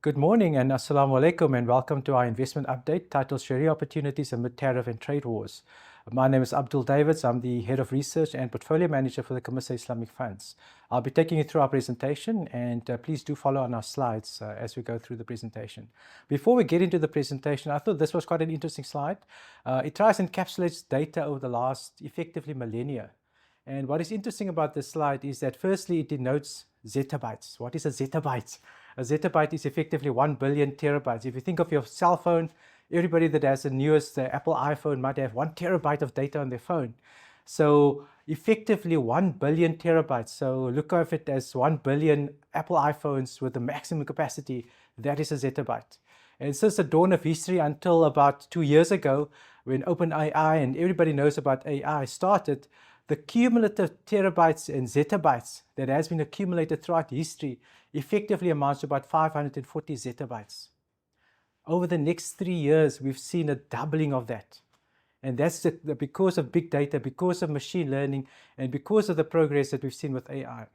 Good morning and assalamu alaikum and welcome to our investment update titled Sharia Opportunities Amid Tariff and Trade Wars. My name is Abdul Davids. I'm the Head of Research and Portfolio Manager for the Commercial Islamic Funds. I'll be taking you through our presentation and please do follow on our slides as we go through the presentation. Before we get into the presentation, I thought this was quite an interesting slide. It tries and encapsulates data over the last effectively millennia. And what is interesting about this slide is that firstly it denotes zettabytes. What is a zettabyte? A zettabyte is effectively 1 billion terabytes. If you think of your cell phone, everybody that has the newest Apple iPhone might have 1 terabyte of data on their phone. So effectively 1 billion terabytes. So look at it as 1 billion Apple iPhones with the maximum capacity. That is a zettabyte. And since the dawn of history until about 2 years ago, when OpenAI and everybody knows about AI started, the cumulative terabytes and zettabytes that has been accumulated throughout history effectively amounts to about 540 zettabytes. Over the next 3 years, we've seen a doubling of that. And that's because of big data, because of machine learning, and because of the progress that we've seen with AI.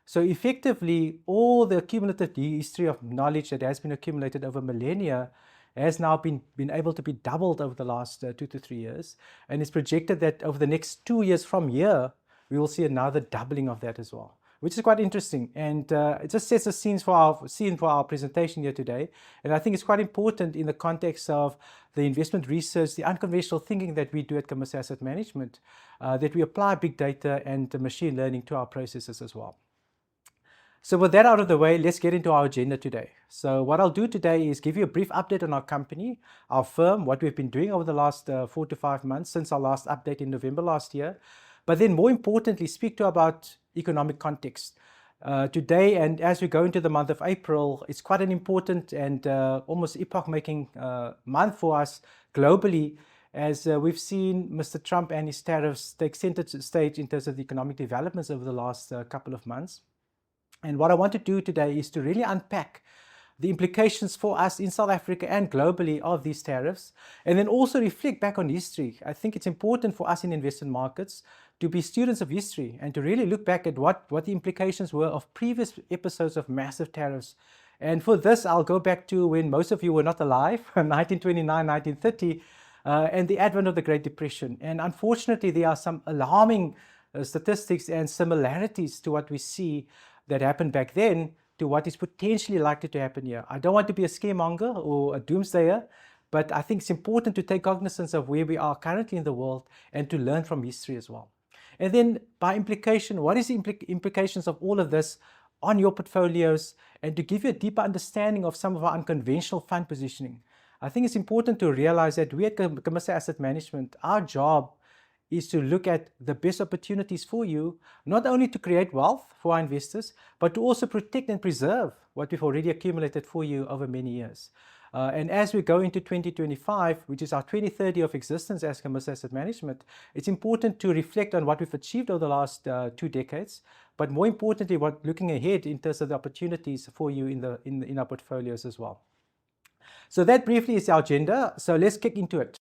So effectively, all the cumulative history of knowledge that has been accumulated over millennia has now been able to be doubled over the last 2 to 3 years. And it's projected that over the next 2 years from here, we will see another doubling of that as well, which is quite interesting. And it just sets the scene for our presentation here today. And I think it's quite important in the context of the investment research, the unconventional thinking that we do at Commercial Asset Management, that we apply big data and machine learning to our processes as well. So with that out of the way, let's get into our agenda today. So what I'll do today is give you a brief update on our company, our firm, what we've been doing over the last 4 to 5 months since our last update in November last year. But then more importantly, speak to about economic context. Today, and as we go into the month of April, it's quite an important and almost epoch-making month for us globally, as we've seen Mr. Trump and his tariffs take center stage in terms of the economic developments over the last couple of months. And what I want to do today is to really unpack the implications for us in South Africa and globally of these tariffs, and then also reflect back on history. I think it's important for us in investment markets to be students of history and to really look back at what the implications were of previous episodes of massive tariffs. And for this, I'll go back to when most of you were not alive, 1929, 1930, and the advent of the Great Depression. And unfortunately, there are some alarming statistics and similarities to what we see that happened back then to what is potentially likely to happen here. I don't want to be a scaremonger or a doomsayer, but I think it's important to take cognizance of where we are currently in the world and to learn from history as well. And then by implication, what is the implications of all of this on your portfolios, and to give you a deeper understanding of some of our unconventional fund positioning. I think it's important to realize that we at Commercial Asset Management, our job is to look at the best opportunities for you, not only to create wealth for our investors, but to also protect and preserve what we've already accumulated for you over many years. And as we go into 2025, which is our 2030 of existence as Commercial Asset Management, it's important to reflect on what we've achieved over the last 2 decades, but more importantly, looking ahead in terms of the opportunities for you in our portfolios as well. So that briefly is our agenda. So let's kick into it.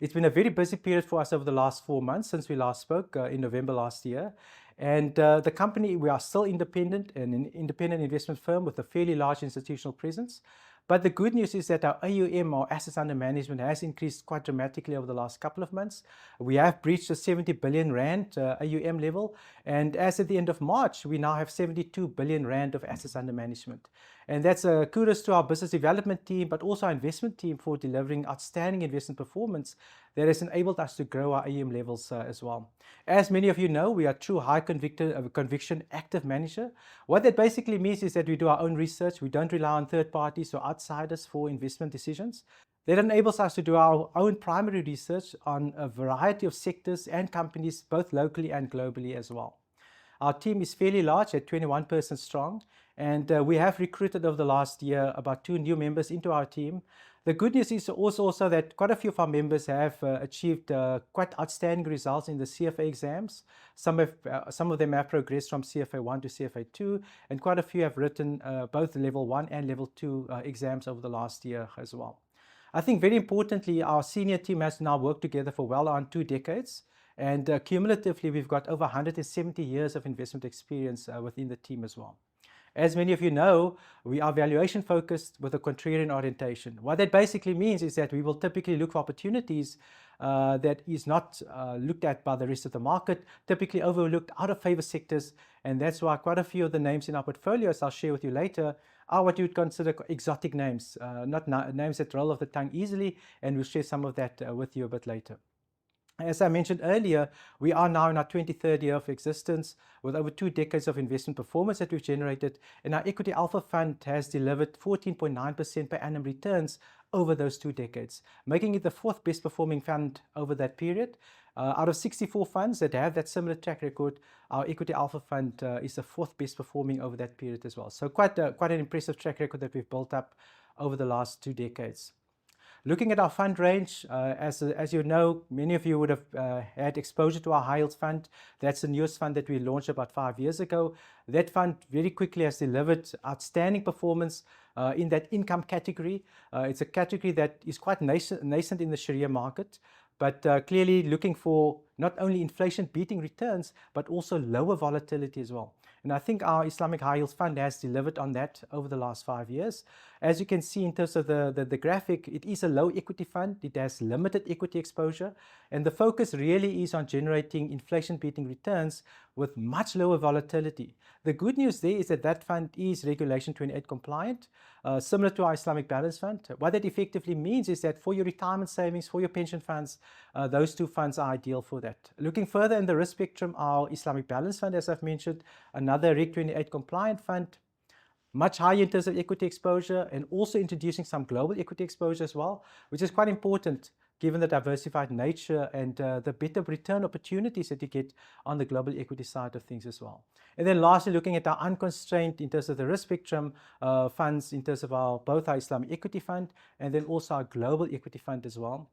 It's been a very busy period for us over the last 4 months since we last spoke in November last year. And the company, we are still independent and an independent investment firm with a fairly large institutional presence. But the good news is that our AUM, or assets under management, has increased quite dramatically over the last couple of months. We have breached the 70 billion rand AUM level. And as at the end of March, we now have 72 billion rand of assets under management. And that's kudos to our business development team, but also our investment team for delivering outstanding investment performance that has enabled us to grow our AUM levels as well. As many of you know, we are a true high conviction active manager. What that basically means is that we do our own research. We don't rely on third parties or outsiders for investment decisions. That enables us to do our own primary research on a variety of sectors and companies, both locally and globally as well. Our team is fairly large at 21 persons strong, and we have recruited over the last year about 2 new members into our team. The good news is also that quite a few of our members have achieved quite outstanding results in the CFA exams. Some of them have progressed from CFA 1 to CFA 2, and quite a few have written both level 1 and level 2 exams over the last year as well. I think very importantly, our senior team has now worked together for well on 2 decades. And cumulatively, we've got over 170 years of investment experience within the team as well. As many of you know, we are valuation focused with a contrarian orientation. What that basically means is that we will typically look for opportunities that is not looked at by the rest of the market, typically overlooked, out of favor sectors, and that's why quite a few of the names in our portfolios I'll share with you later are what you would consider exotic names, not names that roll off the tongue easily, and we'll share some of that with you a bit later. As I mentioned earlier, we are now in our 23rd year of existence with over 2 decades of investment performance that we've generated, and our Equity Alpha Fund has delivered 14.9% per annum returns over those 2 decades, making it the 4th best performing fund over that period. Out of 64 funds that have that similar track record, our Equity Alpha Fund is the 4th best performing over that period as well. So quite an impressive track record that we've built up over the last 2 decades. Looking at our fund range, as you know, many of you would have had exposure to our high yield fund. That's the newest fund that we launched about 5 years ago. That fund very quickly has delivered outstanding performance in that income category. It's a category that is quite nascent in the Sharia market, but clearly looking for not only inflation beating returns, but also lower volatility as well. And I think our Islamic High Yield Fund has delivered on that over the last 5 years. As you can see in terms of the graphic, it is a low equity fund. It has limited equity exposure. And the focus really is on generating inflation-beating returns with much lower volatility. The good news there is that that fund is Regulation 28 compliant, similar to our Islamic Balance Fund. What that effectively means is that for your retirement savings, for your pension funds, those 2 funds are ideal for that. Looking further in the risk spectrum, our Islamic Balance Fund, as I've mentioned, another Reg 28 compliant fund, much higher in terms of equity exposure, and also introducing some global equity exposure as well, which is quite important given the diversified nature and the better return opportunities that you get on the global equity side of things as well. And then lastly, looking at our unconstrained in terms of the risk spectrum funds, in terms of both our Islamic Equity Fund and then also our Global Equity Fund as well.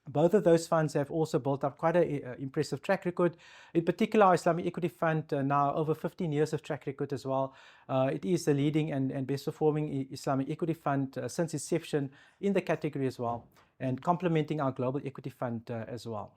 Both of those funds have also built up quite an impressive track record. In particular, our Islamic Equity Fund, now over 15 years of track record as well. It is the leading and best performing Islamic Equity Fund since inception in the category as well, and complementing our Global Equity Fund as well.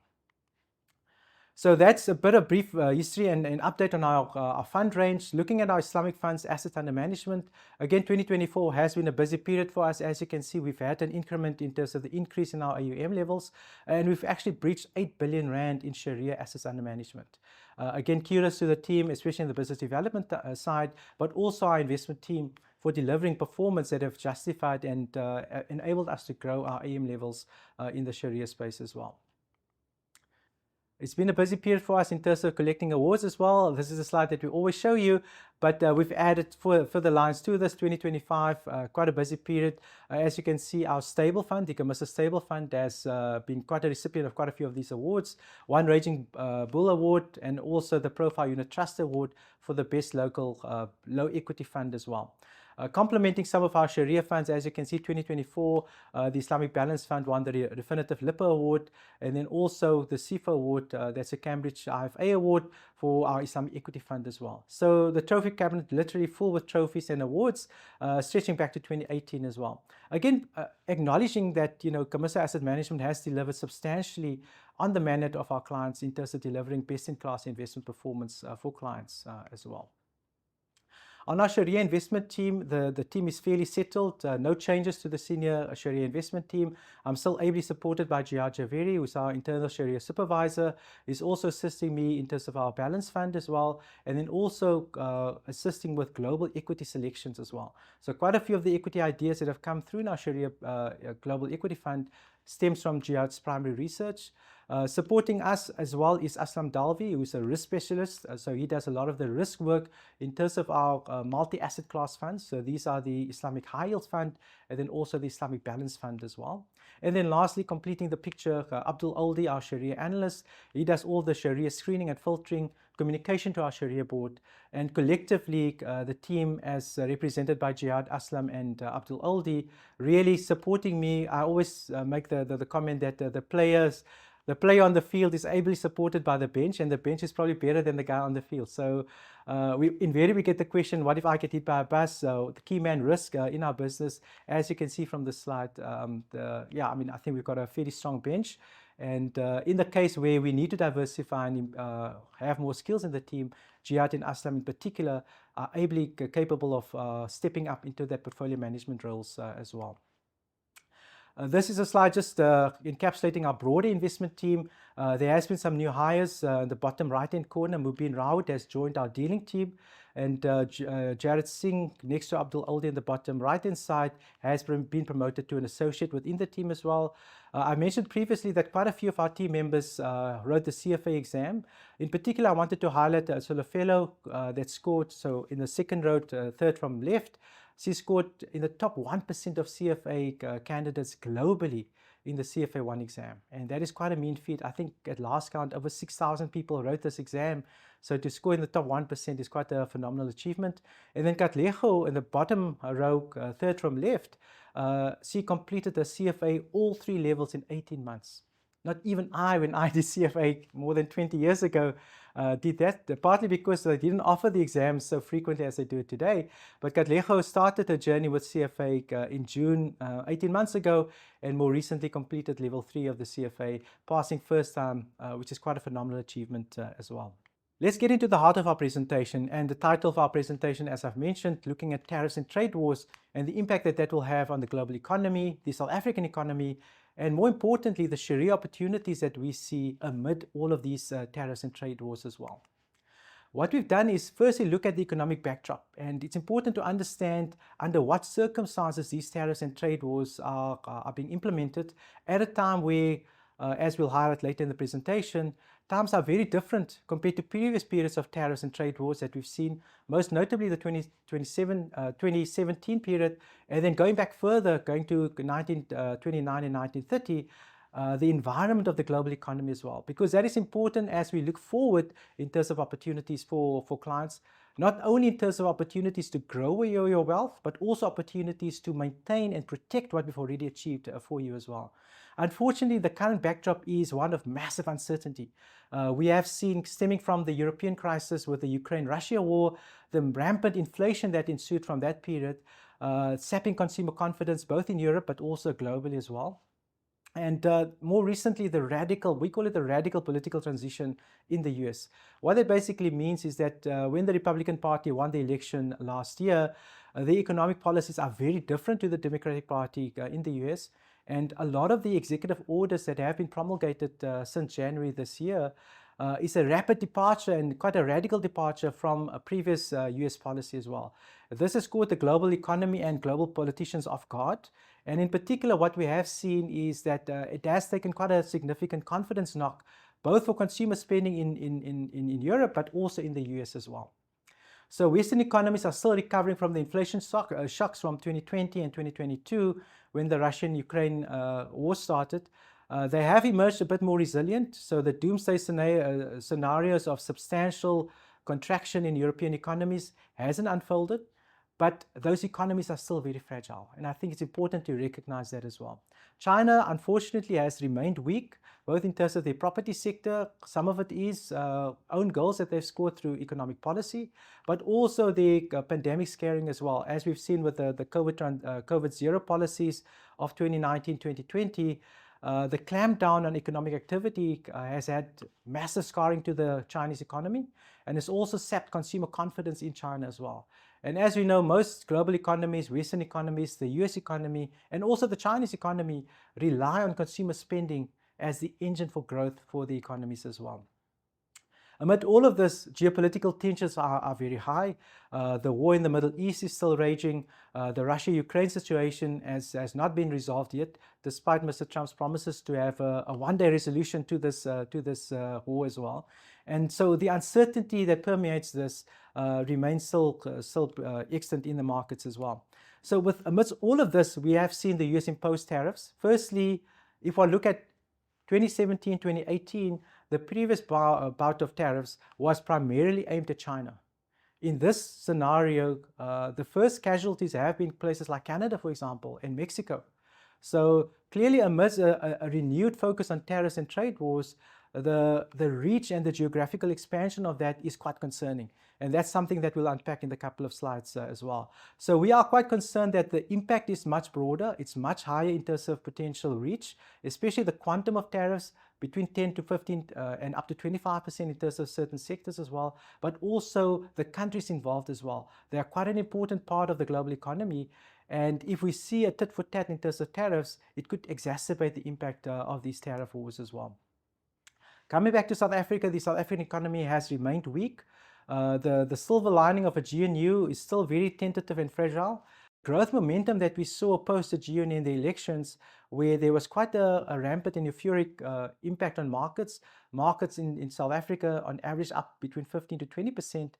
So that's a bit of brief history and an update on our fund range. Looking at our Islamic funds assets under management, again, 2024 has been a busy period for us. As you can see, we've had an increment in terms of the increase in our AUM levels, and we've actually breached 8 billion rand in Sharia assets under management. Again, kudos to the team, especially in the business development side, but also our investment team for delivering performance that have justified and enabled us to grow our AUM levels in the Sharia space as well. It's been a busy period for us in terms of collecting awards as well. This is a slide that we always show you, but we've added further lines to this 2025, quite a busy period. As you can see, our stable fund, the Camissa Stable Fund, has been quite a recipient of quite a few of these awards. One Raging Bull Award and also the Profile Unit Trust Award for the best local low equity fund as well. Complementing some of our Sharia funds, as you can see, 2024, the Islamic Balance Fund won the Definitive Lipper Award, and then also the SIFA Award, that's a Cambridge IFA Award for our Islamic Equity Fund as well. So the trophy cabinet literally full with trophies and awards, stretching back to 2018 as well. Again, acknowledging that, Camissa Asset Management has delivered substantially on the mandate of our clients in terms of delivering best-in-class investment performance for clients as well. On our Sharia investment team, the team is fairly settled. No changes to the senior Sharia investment team. I'm still ably supported by Jihad Javeri, who's our internal Sharia supervisor. He's also assisting me in terms of our balance fund as well, and then also assisting with global equity selections as well. So quite a few of the equity ideas that have come through in our Sharia Global Equity Fund stems from Jihad's primary research. Supporting us as well is Aslam Dalvi, who is a risk specialist. So he does a lot of the risk work in terms of our multi-asset class funds. So these are the Islamic High Yield Fund and then also the Islamic Balance Fund as well. And then lastly, completing the picture, Abdul Azeez, our Sharia analyst. He does all the Sharia screening and filtering, communication to our Sharia board, and collectively the team, as represented by Jihad, Aslam and Abdul Azeez, really supporting me. I always make the comment that the player on the field is ably supported by the bench, and the bench is probably better than the guy on the field. So we invariably get the question, what if I get hit by a bus? So the key man risk in our business, as you can see from the slide, I think we've got a fairly strong bench. And in the case where we need to diversify and have more skills in the team, Jihad and Aslam in particular are ably capable of stepping up into their portfolio management roles as well. This is a slide just encapsulating our broader investment team. There has been some new hires in the bottom right-hand corner. Mubin Raud has joined our dealing team, and Jared Singh, next to Abdul Azeez in the bottom right-hand side, has been promoted to an associate within the team as well. I mentioned previously that quite a few of our team members wrote the CFA exam. In particular, I wanted to highlight a fellow that scored, so in the second row, third from left, she scored in the top 1% of CFA candidates globally in the CFA 1 exam. And that is quite a mean feat. I think at last count, over 6,000 people wrote this exam. So to score in the top 1% is quite a phenomenal achievement. And then Katlego in the bottom row, third from left, she completed the CFA all 3 levels in 18 months. Not even I, when I did CFA more than 20 years ago, did that, partly because they didn't offer the exams so frequently as they do it today. But Katlego started her journey with CFA in June 18 months ago, and more recently completed level 3 of the CFA, passing first time, which is quite a phenomenal achievement as well. Let's get into the heart of our presentation, and the title of our presentation, as I've mentioned, looking at tariffs and trade wars and the impact that will have on the global economy, the South African economy, and more importantly, the Sharia opportunities that we see amid all of these tariffs and trade wars as well. What we've done is firstly look at the economic backdrop, and it's important to understand under what circumstances these tariffs and trade wars are being implemented at a time where, as we'll highlight later in the presentation, times are very different compared to previous periods of tariffs and trade wars that we've seen, most notably the 2017 period, and then going back further, going to 1929 and 1930, the environment of the global economy as well, because that is important as we look forward in terms of opportunities for clients, not only in terms of opportunities to grow your wealth, but also opportunities to maintain and protect what we've already achieved for you as well. Unfortunately, the current backdrop is one of massive uncertainty. We have seen, stemming from the European crisis with the Ukraine-Russia war, the rampant inflation that ensued from that period, sapping consumer confidence both in Europe but also globally as well. And more recently, we call it the radical political transition in the US. What it basically means is that when the Republican Party won the election last year, the economic policies are very different to the Democratic Party in the US. And a lot of the executive orders that have been promulgated since January this year is a rapid departure and quite a radical departure from a previous US policy as well. This has caught the global economy and global politicians off guard. And in particular, what we have seen is that it has taken quite a significant confidence knock, both for consumer spending in Europe, but also in the US as well. So Western economies are still recovering from the inflation shocks from 2020 and 2022 when the Russian-Ukraine war started. They have emerged a bit more resilient. So the doomsday scenarios of substantial contraction in European economies hasn't unfolded, but those economies are still very fragile. And I think it's important to recognize that as well. China, unfortunately, has remained weak, both in terms of their property sector. Some of it is own goals that they've scored through economic policy, but also the pandemic scaring as well. As we've seen with the COVID zero policies of 2019, 2020, the clampdown on economic activity has had massive scarring to the Chinese economy, and it's also sapped consumer confidence in China as well. And as we know, most global economies, Western economies, the US economy, and also the Chinese economy rely on consumer spending as the engine for growth for the economies as well. Amid all of this, geopolitical tensions are very high. The war in the Middle East is still raging. The Russia-Ukraine situation has not been resolved yet, despite Mr. Trump's promises to have a one-day resolution to this war as well. And so the uncertainty that permeates this remains still extant in the markets as well. So amidst all of this, we have seen the US impose tariffs. Firstly, if I look at 2017, 2018, the previous bout of tariffs was primarily aimed at China. In this scenario, the first casualties have been places like Canada, for example, and Mexico. So clearly, amidst a renewed focus on tariffs and trade wars, the reach and the geographical expansion of that is quite concerning. And that's something that we'll unpack in a couple of slides as well. So we are quite concerned that the impact is much broader. It's much higher in terms of potential reach, especially the quantum of tariffs between 10 to 15 and up to 25% in terms of certain sectors as well, but also the countries involved as well. They are quite an important part of the global economy. And if we see a tit for tat in terms of tariffs, it could exacerbate the impact of these tariff wars as well. Coming back to South Africa, the South African economy has remained weak. The silver lining of a GNU is still very tentative and fragile. Growth momentum that we saw post the GNU in the elections, where there was quite a rampant and euphoric impact on markets. Markets in South Africa on average up between 15 to 20%.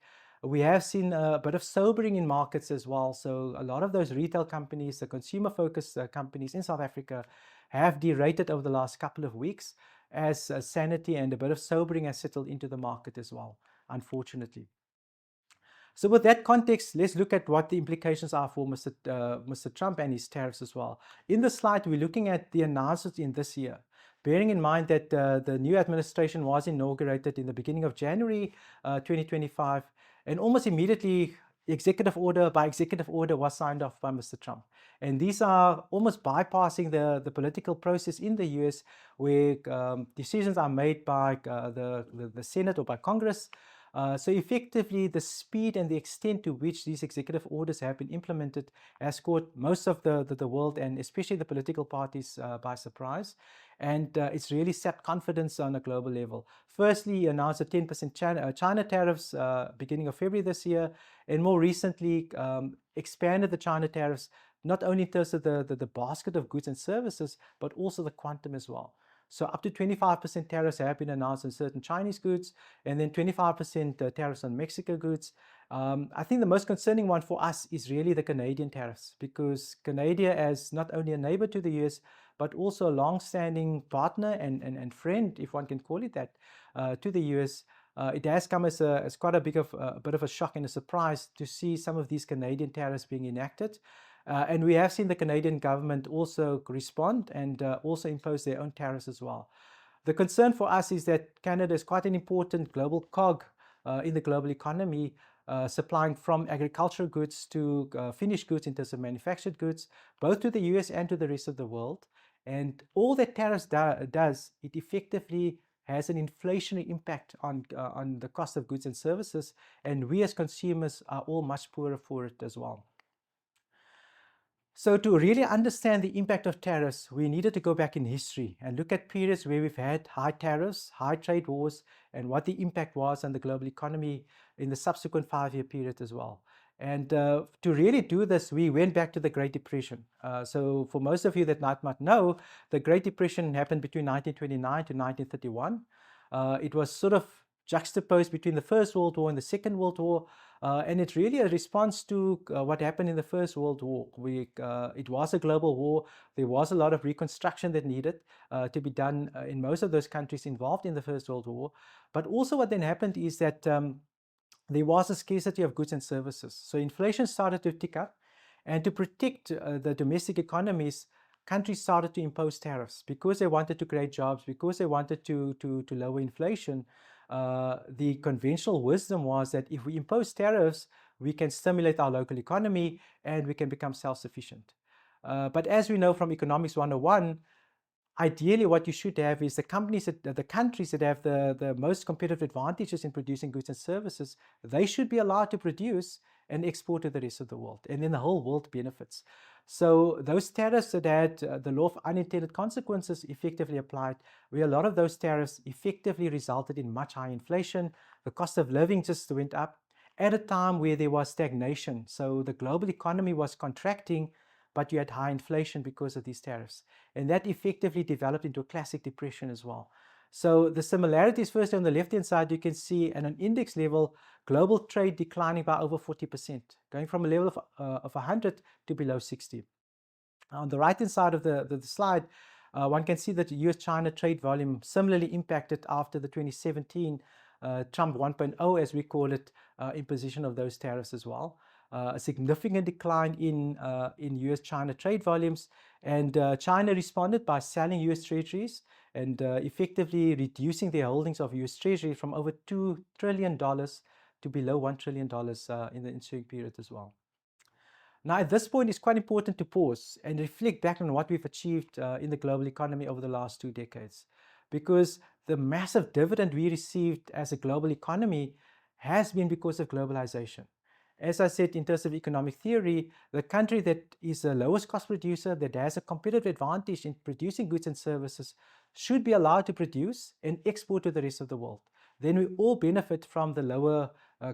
We have seen a bit of sobering in markets as well. So a lot of those retail companies, the consumer-focused companies in South Africa have derated over the last couple of weeks as sanity and a bit of sobering has settled into the market as well, unfortunately. So with that context, let's look at what the implications are for Mr. Trump and his tariffs as well. In this slide, we're looking at the announcements in this year, bearing in mind that the new administration was inaugurated in the beginning of January 2025, and almost immediately executive order by executive order was signed off by Mr. Trump. And these are almost bypassing the political process in the US, where decisions are made by the Senate or by Congress. So effectively, the speed and the extent to which these executive orders have been implemented has caught most of the world, and especially the political parties, by surprise. And it's really sapped confidence on a global level. Firstly, he announced a 10% China tariffs beginning of February this year, and more recently expanded the China tariffs, not only in terms of the basket of goods and services, but also the quantum as well. So up to 25% tariffs have been announced on certain Chinese goods, and then 25% tariffs on Mexico goods. I think the most concerning one for us is really the Canadian tariffs, because Canada, as not only a neighbor to the US, but also a long-standing partner and friend, if one can call it that, to the US, it has come as quite a bit of a shock and a surprise to see some of these Canadian tariffs being enacted. And we have seen the Canadian government also respond and also impose their own tariffs as well. The concern for us is that Canada is quite an important global cog in the global economy, supplying from agricultural goods to finished goods in terms of manufactured goods, both to the US and to the rest of the world. And all that tariffs does, it effectively has an inflationary impact on the cost of goods and services, and we as consumers are all much poorer for it as well. So to really understand the impact of tariffs, we needed to go back in history and look at periods where we've had high tariffs, high trade wars, and what the impact was on the global economy in the subsequent 5-year period as well. And to really do this, we went back to the Great Depression. So for most of you that might know, the Great Depression happened between 1929 to 1931. It was sort of juxtaposed between the First World War and the Second World War. And it's really a response to what happened in the First World War. It was a global war. There was a lot of reconstruction that needed to be done in most of those countries involved in the First World War. But also what then happened is that there was a scarcity of goods and services. So inflation started to tick up. And to protect the domestic economies, countries started to impose tariffs because they wanted to create jobs, because they wanted to lower inflation. The conventional wisdom was that if we impose tariffs, we can stimulate our local economy and we can become self-sufficient. But as we know from Economics 101, ideally what you should have is the countries that have the most competitive advantages in producing goods and services, they should be allowed to produce and export to the rest of the world. And then the whole world benefits. So those tariffs that had the law of unintended consequences effectively applied, where a lot of those tariffs effectively resulted in much higher inflation. The cost of living just went up at a time where there was stagnation. So the global economy was contracting, but you had high inflation because of these tariffs. And that effectively developed into a classic depression as well. So the similarities, first on the left-hand side, you can see at an index level, global trade declining by over 40%, going from a level of 100 to below 60. On the right-hand side of the slide, one can see that the US-China trade volume similarly impacted after the 2017 Trump 1.0, as we call it, imposition of those tariffs as well. A significant decline in US-China trade volumes, and China responded by selling US treasuries and effectively reducing their holdings of US Treasury from over $2 trillion to below $1 trillion in the ensuing period as well. Now, at this point, it's quite important to pause and reflect back on what we've achieved in the global economy over the last 2 decades, because the massive dividend we received as a global economy has been because of globalization. As I said, in terms of economic theory, the country that is the lowest cost producer, that has a competitive advantage in producing goods and services, should be allowed to produce and export to the rest of the world. Then we all benefit from the lower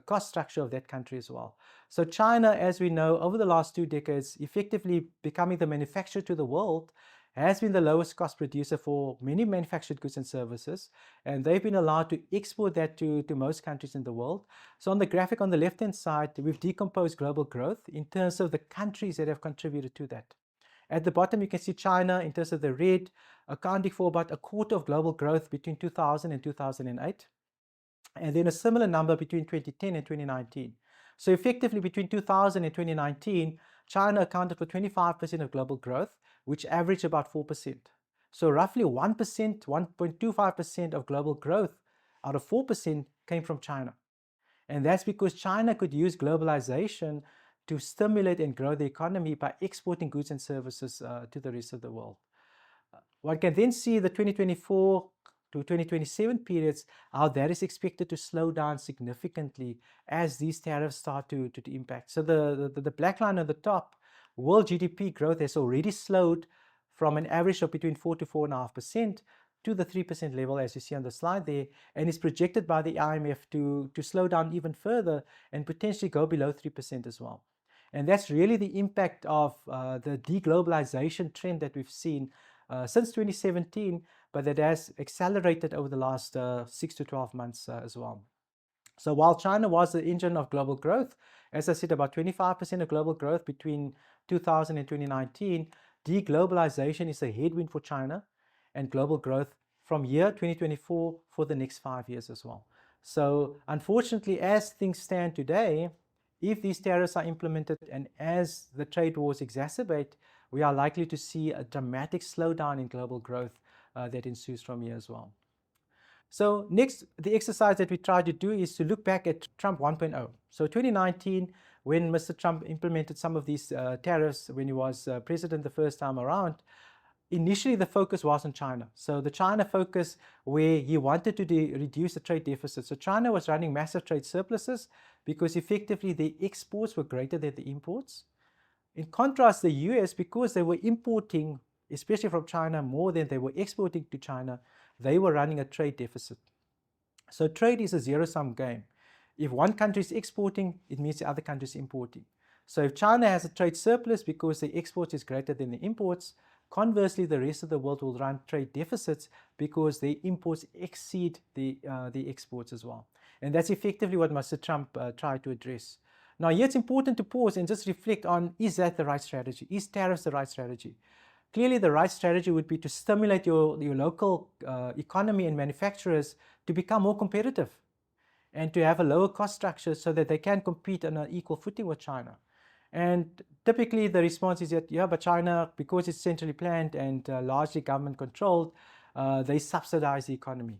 cost structure of that country as well. So China, as we know, over the last 2 decades, effectively becoming the manufacturer to the world, has been the lowest cost producer for many manufactured goods and services, and they've been allowed to export that to most countries in the world. So on the graphic on the left-hand side, we've decomposed global growth in terms of the countries that have contributed to that. At the bottom, you can see China, in terms of the red, accounting for about a quarter of global growth between 2000 and 2008, and then a similar number between 2010 and 2019. So effectively, between 2000 and 2019, China accounted for 25% of global growth, which averaged about 4%. So roughly 1%, 1.25% of global growth out of 4% came from China. And that's because China could use globalization to stimulate and grow the economy by exporting goods and services to the rest of the world. One can then see the 2024 to 2027 periods, how that is expected to slow down significantly as these tariffs start to impact. So the black line on the top, world GDP growth has already slowed from an average of between 4 to 4.5% to the 3% level, as you see on the slide there, and is projected by the IMF to slow down even further and potentially go below 3% as well. And that's really the impact of the deglobalization trend that we've seen since 2017, but that has accelerated over the last 6 to 12 months as well. So while China was the engine of global growth, as I said, about 25% of global growth between 2000 and 2019, deglobalization is a headwind for China and global growth from year 2024 for the next 5 years as well. So unfortunately, as things stand today, if these tariffs are implemented and as the trade wars exacerbate, we are likely to see a dramatic slowdown in global growth that ensues from here as well. So next, the exercise that we try to do is to look back at Trump 1.0. So 2019, when Mr. Trump implemented some of these tariffs when he was president the first time around, initially the focus was on China. So the China focus, where he wanted to reduce the trade deficit. So China was running massive trade surpluses because effectively the exports were greater than the imports. In contrast, the US, because they were importing, especially from China, more than they were exporting to China, they were running a trade deficit. So trade is a zero-sum game. If one country is exporting, it means the other country is importing. So if China has a trade surplus because the export is greater than the imports, conversely, the rest of the world will run trade deficits because the imports exceed the exports as well. And that's effectively what Mr. Trump tried to address. Now, here it's important to pause and just reflect on, is that the right strategy? Is tariffs the right strategy? Clearly, the right strategy would be to stimulate your local economy and manufacturers to become more competitive and to have a lower cost structure so that they can compete on an equal footing with China. And typically the response is that, yeah, but China, because it's centrally planned and largely government controlled, they subsidize the economy.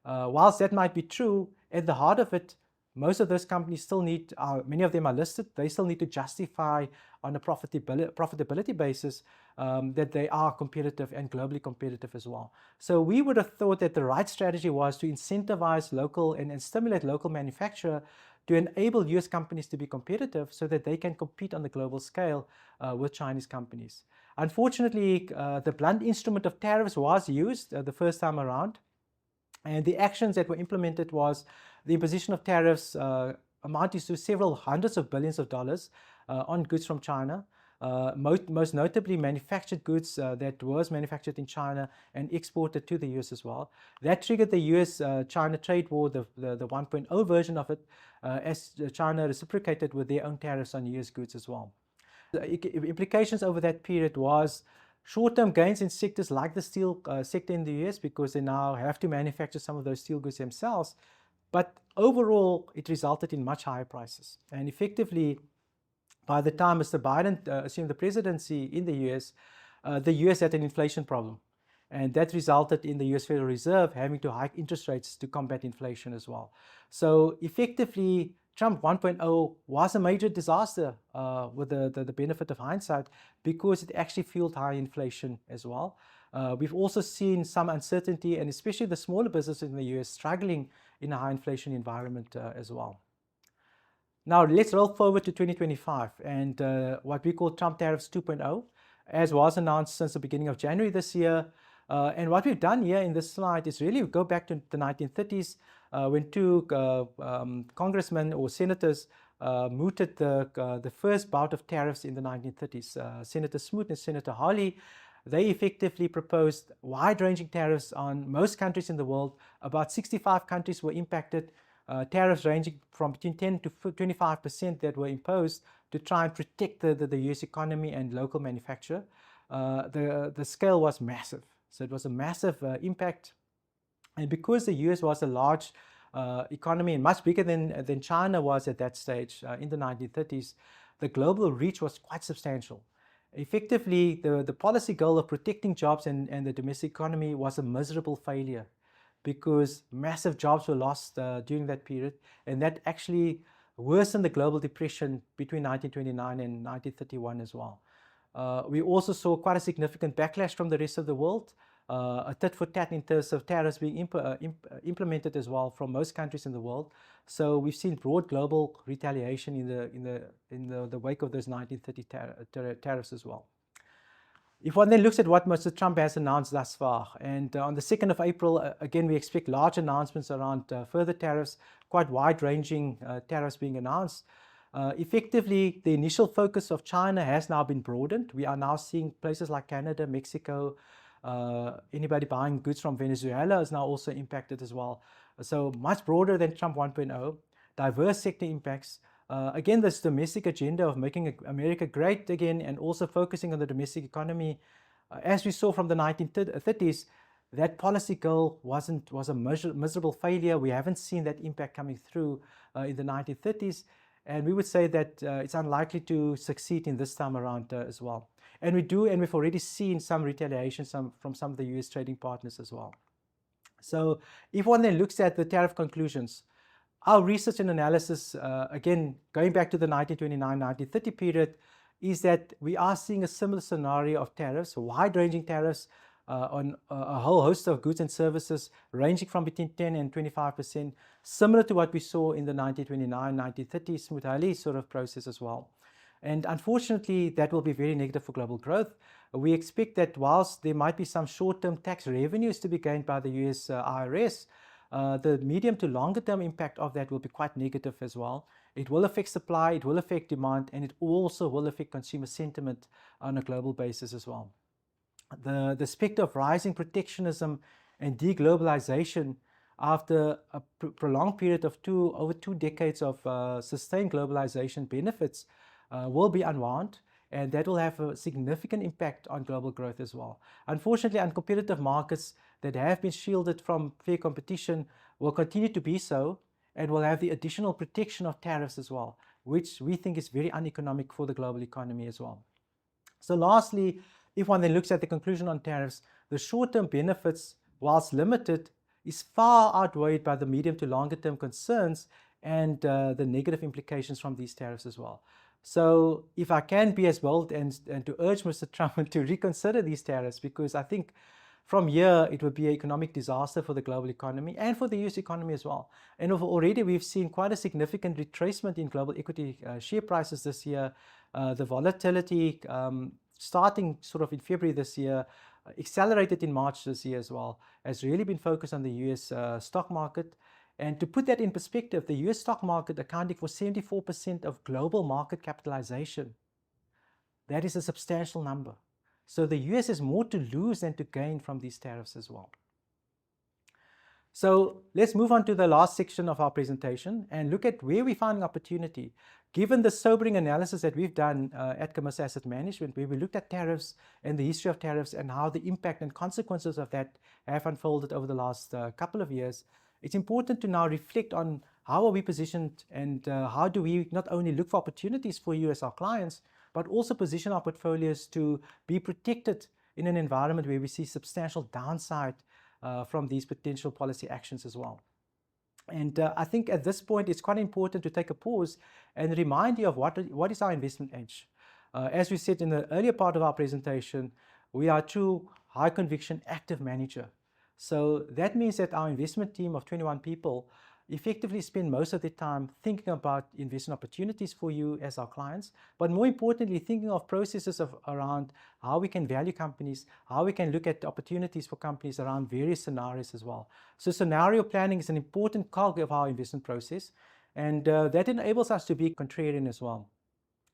Whilst that might be true, at the heart of it, most of those companies still need, many of them are listed, they still need to justify on a profitability basis that they are competitive and globally competitive as well. So we would have thought that the right strategy was to incentivize local and stimulate local manufacture to enable US companies to be competitive so that they can compete on the global scale with Chinese companies. Unfortunately, the blunt instrument of tariffs was used the first time around. And the actions that were implemented was the imposition of tariffs amounting to several hundreds of billions of dollars on goods from China, most notably manufactured goods that was manufactured in China and exported to the US as well. That triggered the US-China trade war, the 1.0 version of it, as China reciprocated with their own tariffs on US goods as well. The implications over that period was short-term gains in sectors like the steel sector in the US, because they now have to manufacture some of those steel goods themselves. But overall, it resulted in much higher prices. And effectively, by the time Mr. Biden assumed the presidency in the US had an inflation problem. And that resulted in the US Federal Reserve having to hike interest rates to combat inflation as well. So effectively, Trump 1.0 was a major disaster with the benefit of hindsight, because it actually fueled high inflation as well. We've also seen some uncertainty, and especially the smaller businesses in the US struggling in a high inflation environment as well. Now let's roll forward to 2025 and what we call Trump tariffs 2.0, as was announced since the beginning of January this year. And what we've done here in this slide is really go back to the 1930s when two congressmen or senators mooted the first bout of tariffs in the 1930s. Senator Smoot and Senator Hawley, they effectively proposed wide-ranging tariffs on most countries in the world. About 65 countries were impacted. Tariffs ranging from between 10 to 25% that were imposed to try and protect the US economy and local manufacture. The scale was massive. So it was a massive impact. And because the US was a large economy and much bigger than China was at that stage in the 1930s, the global reach was quite substantial. Effectively, the policy goal of protecting jobs and the domestic economy was a miserable failure, because massive jobs were lost during that period, and that actually worsened the global depression between 1929 and 1931 as well. We also saw quite a significant backlash from the rest of the world, a tit for tat in terms of tariffs being implemented as well from most countries in the world. So we've seen broad global retaliation in the wake of those 1930 tariffs as well. If one then looks at what Mr. Trump has announced thus far, and on the 2nd of April, again, we expect large announcements around further tariffs, quite wide-ranging tariffs being announced. Effectively, the initial focus of China has now been broadened. We are now seeing places like Canada, Mexico, anybody buying goods from Venezuela is now also impacted as well. So much broader than Trump 1.0, diverse sector impacts. Again, this domestic agenda of making America great again and also focusing on the domestic economy. As we saw from the 1930s, that policy goal was a miserable failure. We haven't seen that impact coming through in the 1930s. And we would say that it's unlikely to succeed in this time around as well. And we've already seen some retaliation from some of the US trading partners as well. So if one then looks at the tariff conclusions, our research and analysis, again, going back to the 1929-1930 period, is that we are seeing a similar scenario of tariffs, wide-ranging tariffs on a whole host of goods and services, ranging from between 10 and 25%, similar to what we saw in the 1929-1930 Smoot-Hawley sort of process as well. And unfortunately, that will be very negative for global growth. We expect that whilst there might be some short-term tax revenues to be gained by the US IRS, the medium to longer term impact of that will be quite negative as well. It will affect supply, it will affect demand, and it also will affect consumer sentiment on a global basis as well. The specter of rising protectionism and deglobalization after a prolonged period of over two decades of sustained globalization benefits will be unwound, and that will have a significant impact on global growth as well. Unfortunately, uncompetitive markets that have been shielded from fair competition will continue to be so, and will have the additional protection of tariffs as well, which we think is very uneconomic for the global economy as well. So lastly, if one then looks at the conclusion on tariffs, the short-term benefits, whilst limited, is far outweighed by the medium to longer term concerns and the negative implications from these tariffs as well. So if I can be as bold and to urge Mr. Trump to reconsider these tariffs, because I think from here it would be an economic disaster for the global economy and for the US economy as well. And already we've seen quite a significant retracement in global equity share prices this year. The volatility starting sort of in February this year, accelerated in March this year as well, has really been focused on the US stock market. And to put that in perspective, the US stock market accounting for 74% of global market capitalization, that is a substantial number. So the US has more to lose than to gain from these tariffs as well. So let's move on to the last section of our presentation and look at where we find opportunity. Given the sobering analysis that we've done at Commercial Asset Management, where we looked at tariffs and the history of tariffs and how the impact and consequences of that have unfolded over the last couple of years, it's important to now reflect on how are we positioned and how do we not only look for opportunities for you as our clients, but also position our portfolios to be protected in an environment where we see substantial downside from these potential policy actions as well. And I think at this point, it's quite important to take a pause and remind you of what is our investment edge. As we said in the earlier part of our presentation, we are a true high conviction active manager. So that means that our investment team of 21 people effectively spend most of their time thinking about investment opportunities for you as our clients, but more importantly, thinking of processes around how we can value companies, how we can look at opportunities for companies around various scenarios as well. So scenario planning is an important cog of our investment process, and that enables us to be contrarian as well.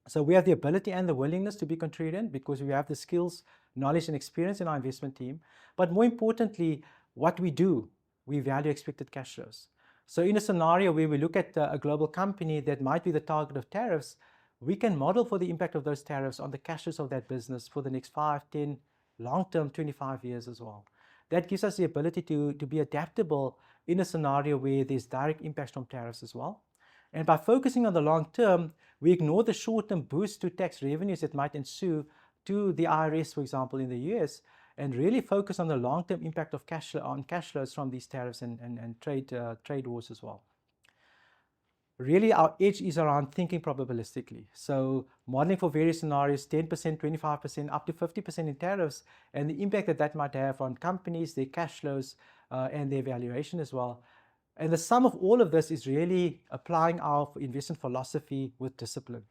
So we have the ability and the willingness to be contrarian because we have the skills, knowledge, and experience in our investment team. But more importantly, what we do, we value expected cash flows. So in a scenario where we look at a global company that might be the target of tariffs, we can model for the impact of those tariffs on the cash flows of that business for the next 5, 10, long-term 25 years as well. That gives us the ability to be adaptable in a scenario where there's direct impacts from tariffs as well. And by focusing on the long term, we ignore the short-term boost to tax revenues that might ensue to the IRS, for example, in the US, and really focus on the long-term impact of cash flows from these tariffs and trade wars as well. Really, our edge is around thinking probabilistically. So modeling for various scenarios, 10%, 25%, up to 50% in tariffs, and the impact that might have on companies, their cash flows, and their valuation as well. And the sum of all of this is really applying our investment philosophy with discipline.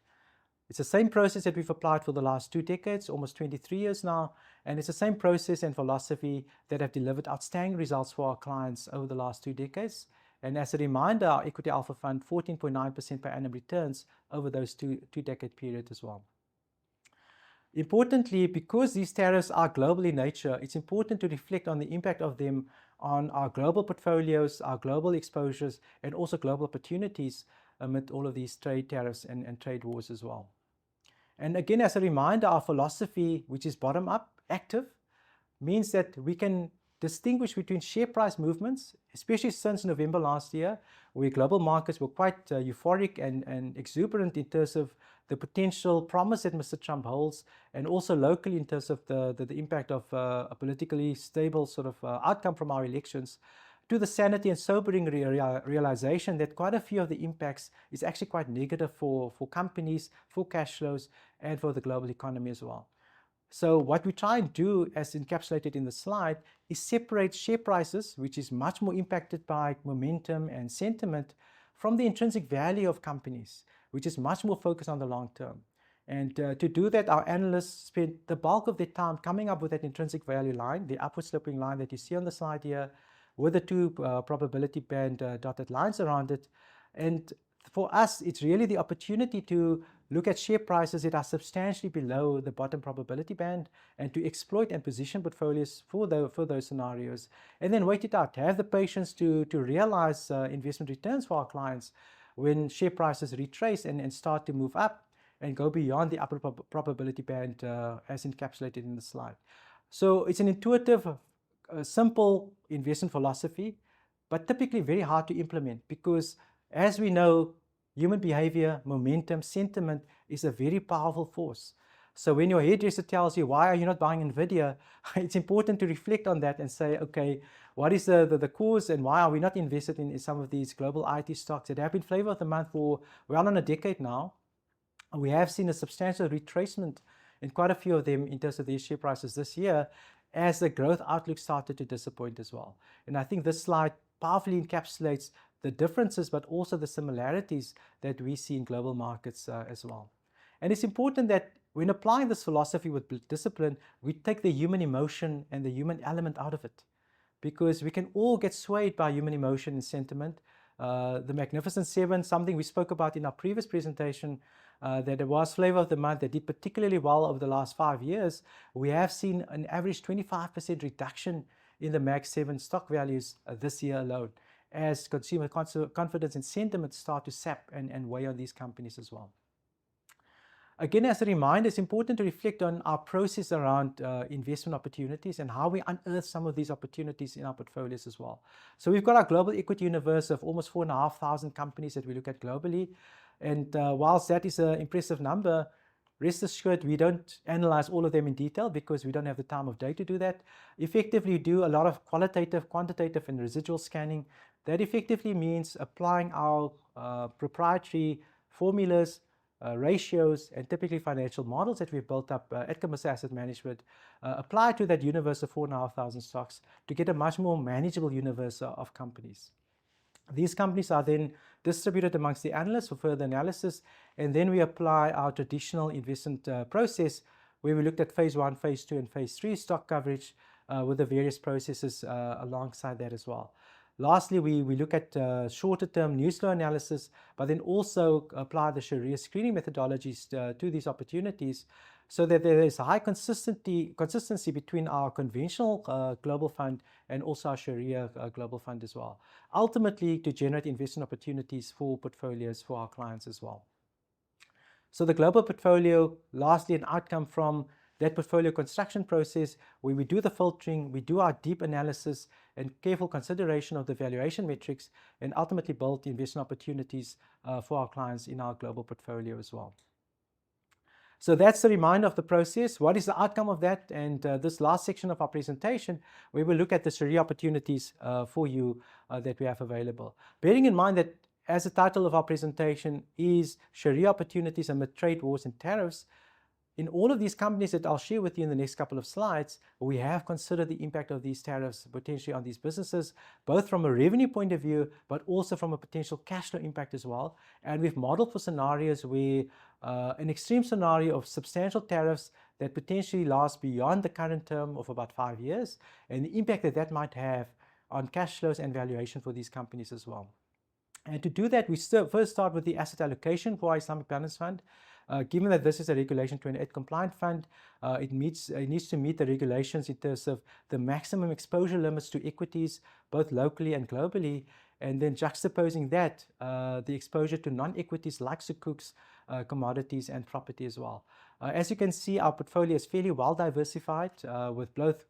It's the same process that we've applied for the last 2 decades, almost 23 years now, and it's the same process and philosophy that have delivered outstanding results for our clients over the last 2 decades. And as a reminder, our Equity Alpha Fund, 14.9% per annum returns over those two-decade period as well. Importantly, because these tariffs are global in nature, it's important to reflect on the impact of them on our global portfolios, our global exposures, and also global opportunities amid all of these trade tariffs and trade wars as well. And again, as a reminder, our philosophy, which is bottom-up, active, means that we can distinguish between share price movements, especially since November last year, where global markets were quite euphoric and exuberant in terms of the potential promise that Mr. Trump holds, and also locally in terms of the impact of a politically stable sort of outcome from our elections, to the sanity and sobering realization that quite a few of the impacts is actually quite negative for companies, for cash flows, and for the global economy as well. So what we try and do, as encapsulated in the slide, is separate share prices, which is much more impacted by momentum and sentiment, from the intrinsic value of companies, which is much more focused on the long term. And to do that, our analysts spent the bulk of their time coming up with that intrinsic value line, the upward sloping line that you see on the slide here, with the 2 probability band dotted lines around it. And for us, it's really the opportunity to look at share prices that are substantially below the bottom probability band and to exploit and position portfolios for those scenarios, and then wait it out, have the patience to realize investment returns for our clients when share prices retrace and start to move up and go beyond the upper probability band as encapsulated in the slide. So it's an intuitive, simple investment philosophy, but typically very hard to implement because, as we know, human behavior, momentum, sentiment is a very powerful force. So when your hairdresser tells you, why are you not buying NVIDIA? It's important to reflect on that and say, okay, what is the cause and why are we not invested in some of these global IT stocks that have been flavor of the month for well on a decade now? We have seen a substantial retracement in quite a few of them in terms of their share prices this year as the growth outlook started to disappoint as well. And I think this slide powerfully encapsulates the differences, but also the similarities that we see in global markets as well. And it's important that when applying this philosophy with discipline, we take the human emotion and the human element out of it, because we can all get swayed by human emotion and sentiment. The Magnificent Seven, something we spoke about in our previous presentation, that it was flavor of the month that did particularly well over the last 5 years. We have seen an average 25% reduction in the Mag 7 stock values this year alone, as consumer confidence and sentiment start to sap and weigh on these companies as well. Again, as a reminder, it's important to reflect on our process around investment opportunities and how we unearth some of these opportunities in our portfolios as well. So we've got our global equity universe of almost 4,500 companies that we look at globally. And whilst that is an impressive number, Rest assured, we don't analyze all of them in detail because we don't have the time of day to do that. Effectively do a lot of qualitative, quantitative, and residual scanning. That effectively means applying our proprietary formulas, ratios, and typically financial models that we've built up at Commercial Asset Management, apply to that universe of 4,500 stocks to get a much more manageable universe of companies. These companies are then distributed amongst the analysts for further analysis, and then we apply our traditional investment process where we looked at phase 1, phase 2, and phase 3 stock coverage with the various processes alongside that as well. Lastly, we look at shorter term news flow analysis, but then also apply the Sharia screening methodologies to these opportunities so that there is a high consistency between our conventional global fund and also our Sharia global fund as well. Ultimately, to generate investment opportunities for portfolios for our clients as well. So the global portfolio, lastly, an outcome from that portfolio construction process where we do the filtering, we do our deep analysis and careful consideration of the valuation metrics, and ultimately build investment opportunities for our clients in our global portfolio as well. So that's the reminder of the process. What is the outcome of that? And this last section of our presentation, we will look at the Sharia opportunities for you that we have available. Bearing in mind that as the title of our presentation is Sharia opportunities amid trade wars and tariffs, in all of these companies that I'll share with you in the next couple of slides, we have considered the impact of these tariffs potentially on these businesses, both from a revenue point of view, but also from a potential cash flow impact as well. And we've modeled for scenarios where an extreme scenario of substantial tariffs that potentially last beyond the current term of about 5 years, and the impact that that might have on cash flows and valuation for these companies as well. And to do that, we first start with the asset allocation for our Islamic Balance Fund. Given that this is a Regulation 28 compliant fund, it needs to meet the regulations in terms of the maximum exposure limits to equities, both locally and globally, and then juxtaposing that, the exposure to non-equities like sukuks, commodities, and property as well. As you can see, our portfolio is fairly well diversified with both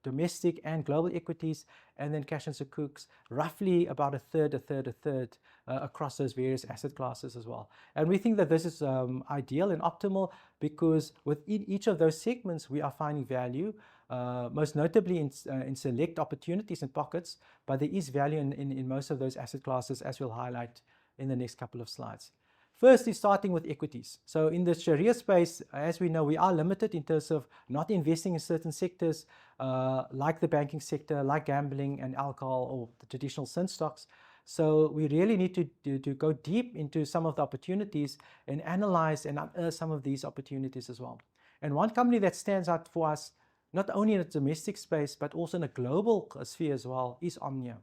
domestic and global equities, and then cash and sukuks, roughly about a third across those various asset classes as well. And we think that this is ideal and optimal because within each of those segments, we are finding value, most notably in select opportunities and pockets, but there is value in most of those asset classes, as we'll highlight in the next couple of slides. Firstly, starting with equities. So in the Sharia space, as we know, we are limited in terms of not investing in certain sectors like the banking sector, like gambling and alcohol or the traditional sin stocks. So we really need to go deep into some of the opportunities and analyze and unearth some of these opportunities as well. And one company that stands out for us, not only in the domestic space, but also in a global sphere as well, is Omnia.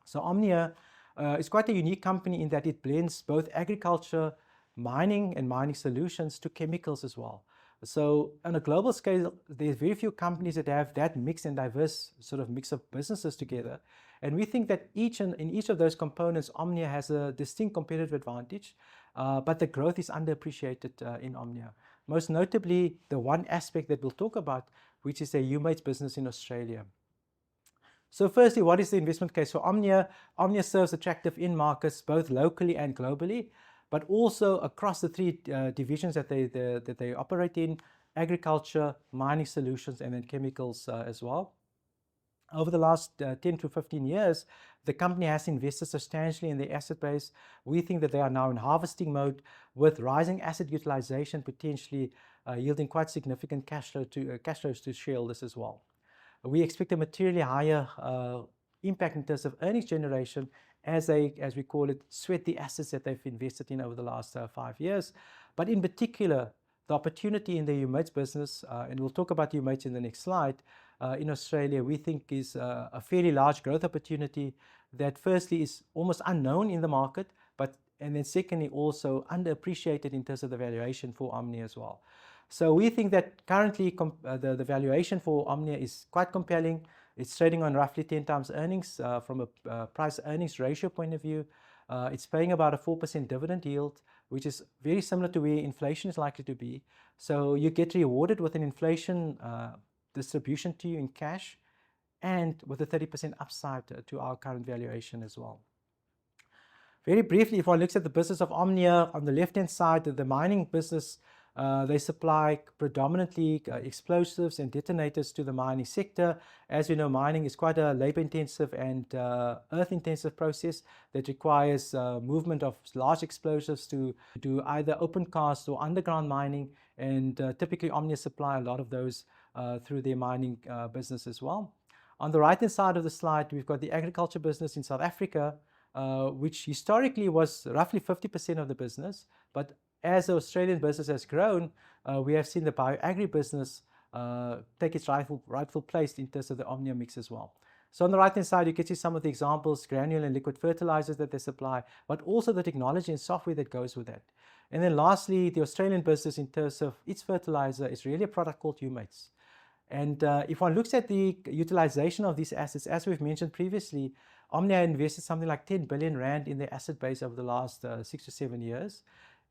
So Omnia is quite a unique company in that it blends both agriculture, mining, and mining solutions to chemicals as well. So on a global scale, there's very few companies that have that mixed and diverse sort of mix of businesses together. And we think that in each of those components, Omnia has a distinct competitive advantage, but the growth is underappreciated in Omnia. Most notably, the one aspect that we'll talk about, which is a UMates business in Australia. So firstly, what is the investment case for Omnia? Omnia serves attractive end markets, both locally and globally, but also across the three divisions that they operate in: agriculture, mining solutions, and then chemicals as well. Over the last 10 to 15 years, the company has invested substantially in their asset base. We think that they are now in harvesting mode with rising asset utilization, potentially yielding quite significant cash flows to shareholders as well. We expect a materially higher impact in terms of earnings generation as we call it, sweat the assets that they've invested in over the last 5 years. But in particular, the opportunity in the UMates business, and we'll talk about UMates in the next slide, in Australia, we think is a fairly large growth opportunity that firstly is almost unknown in the market, and then secondly also underappreciated in terms of the valuation for Omnia as well. So we think that currently the valuation for Omnia is quite compelling. It's trading on roughly 10 times earnings from a price earnings ratio point of view. It's paying about a 4% dividend yield, which is very similar to where inflation is likely to be. So you get rewarded with an inflation distribution to you in cash and with a 30% upside to our current valuation as well. Very briefly, if one looks at the business of Omnia, on the left-hand side, the mining business They supply predominantly explosives and detonators to the mining sector. As we know, mining is quite a labor-intensive and earth-intensive process that requires movement of large explosives to do either open cast or underground mining, and typically Omnia supply a lot of those through their mining business as well. On the right-hand side of the slide, we've got the agriculture business in South Africa, which historically was roughly 50% of the business, but as the Australian business has grown, we have seen the bio-agri business take its rightful place in terms of the Omnia mix as well. So on the right-hand side, you can see some of the examples, granular and liquid fertilizers that they supply, but also the technology and software that goes with that. And then lastly, the Australian business in terms of its fertilizer is really a product called Humates. And if one looks at the utilization of these assets, as we've mentioned previously, Omnia invested something like 10 billion Rand in their asset base over the last 6 to 7 years.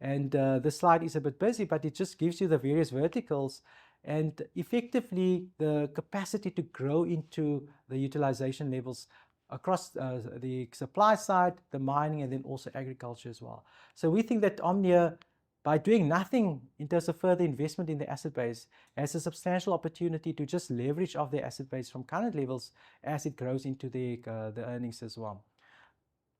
And this slide is a bit busy, but it just gives you the various verticals and effectively the capacity to grow into the utilization levels across the supply side, the mining, and then also agriculture as well. So we think that Omnia, by doing nothing in terms of further investment in the asset base, has a substantial opportunity to just leverage off their asset base from current levels as it grows into the earnings as well.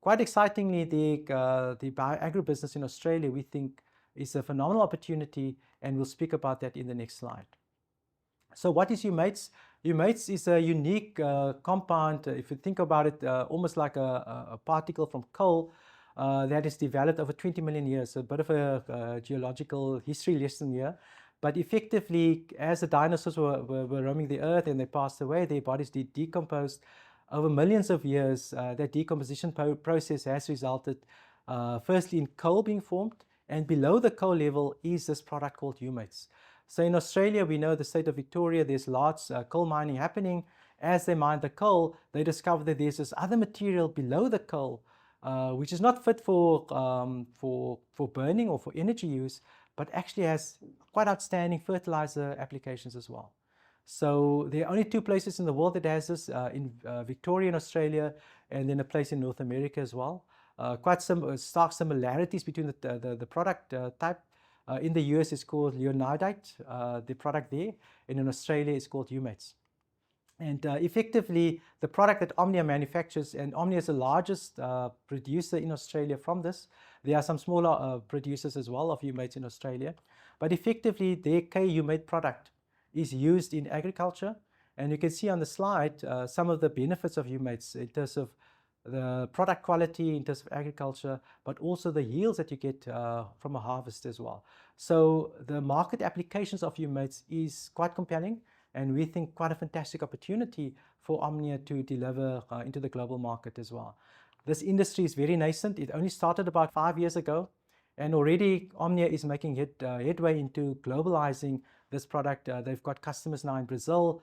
Quite excitingly, the bio-agri business in Australia, we think, is a phenomenal opportunity, and we'll speak about that in the next slide. So what is Humates? Humates is a unique compound, if you think about it, almost like a particle from coal that is developed over 20 million years, so a bit of a geological history lesson here. But effectively, as the dinosaurs were roaming the earth and they passed away, their bodies decomposed. Over millions of years, that decomposition process has resulted firstly in coal being formed, and below the coal level is this product called Humates. So in Australia, we know the state of Victoria, there's large coal mining happening. As they mine the coal, they discover that there's this other material below the coal, which is not fit for burning or for energy use, but actually has quite outstanding fertilizer applications as well. So there are only 2 places in the world that has this, in Victoria in Australia, and then a place in North America as well. Quite some stark similarities between the product type. In the US it's called leonardite, the product there, and in Australia it's called Humates. And effectively, the product that Omnia manufactures, and Omnia is the largest producer in Australia from this. There are some smaller producers as well of Humates in Australia, but effectively their K-Humate product is used in agriculture, and you can see on the slide some of the benefits of Humates in terms of the product quality, in terms of agriculture, but also the yields that you get from a harvest as well. So the market applications of Humates is quite compelling, and we think quite a fantastic opportunity for Omnia to deliver into the global market as well. This industry is very nascent. It only started about 5 years ago, and already Omnia is making headway into globalizing this product. They've got customers now in Brazil,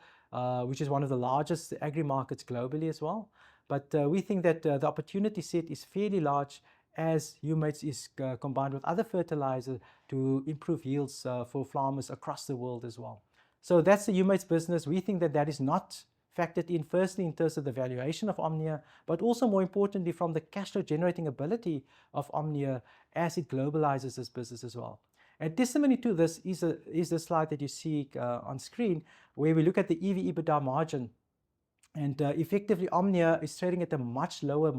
which is one of the largest agri markets globally as well. But we think that the opportunity set is fairly large as Humates is combined with other fertilizers to improve yields for farmers across the world as well. So that's the Humates business. We think that that is not factored in firstly in terms of the valuation of Omnia, but also more importantly from the cash flow generating ability of Omnia as it globalizes this business as well. And testimony to this is the slide that you see on screen, where we look at the EV/EBITDA margin. And effectively, Omnia is trading at a much lower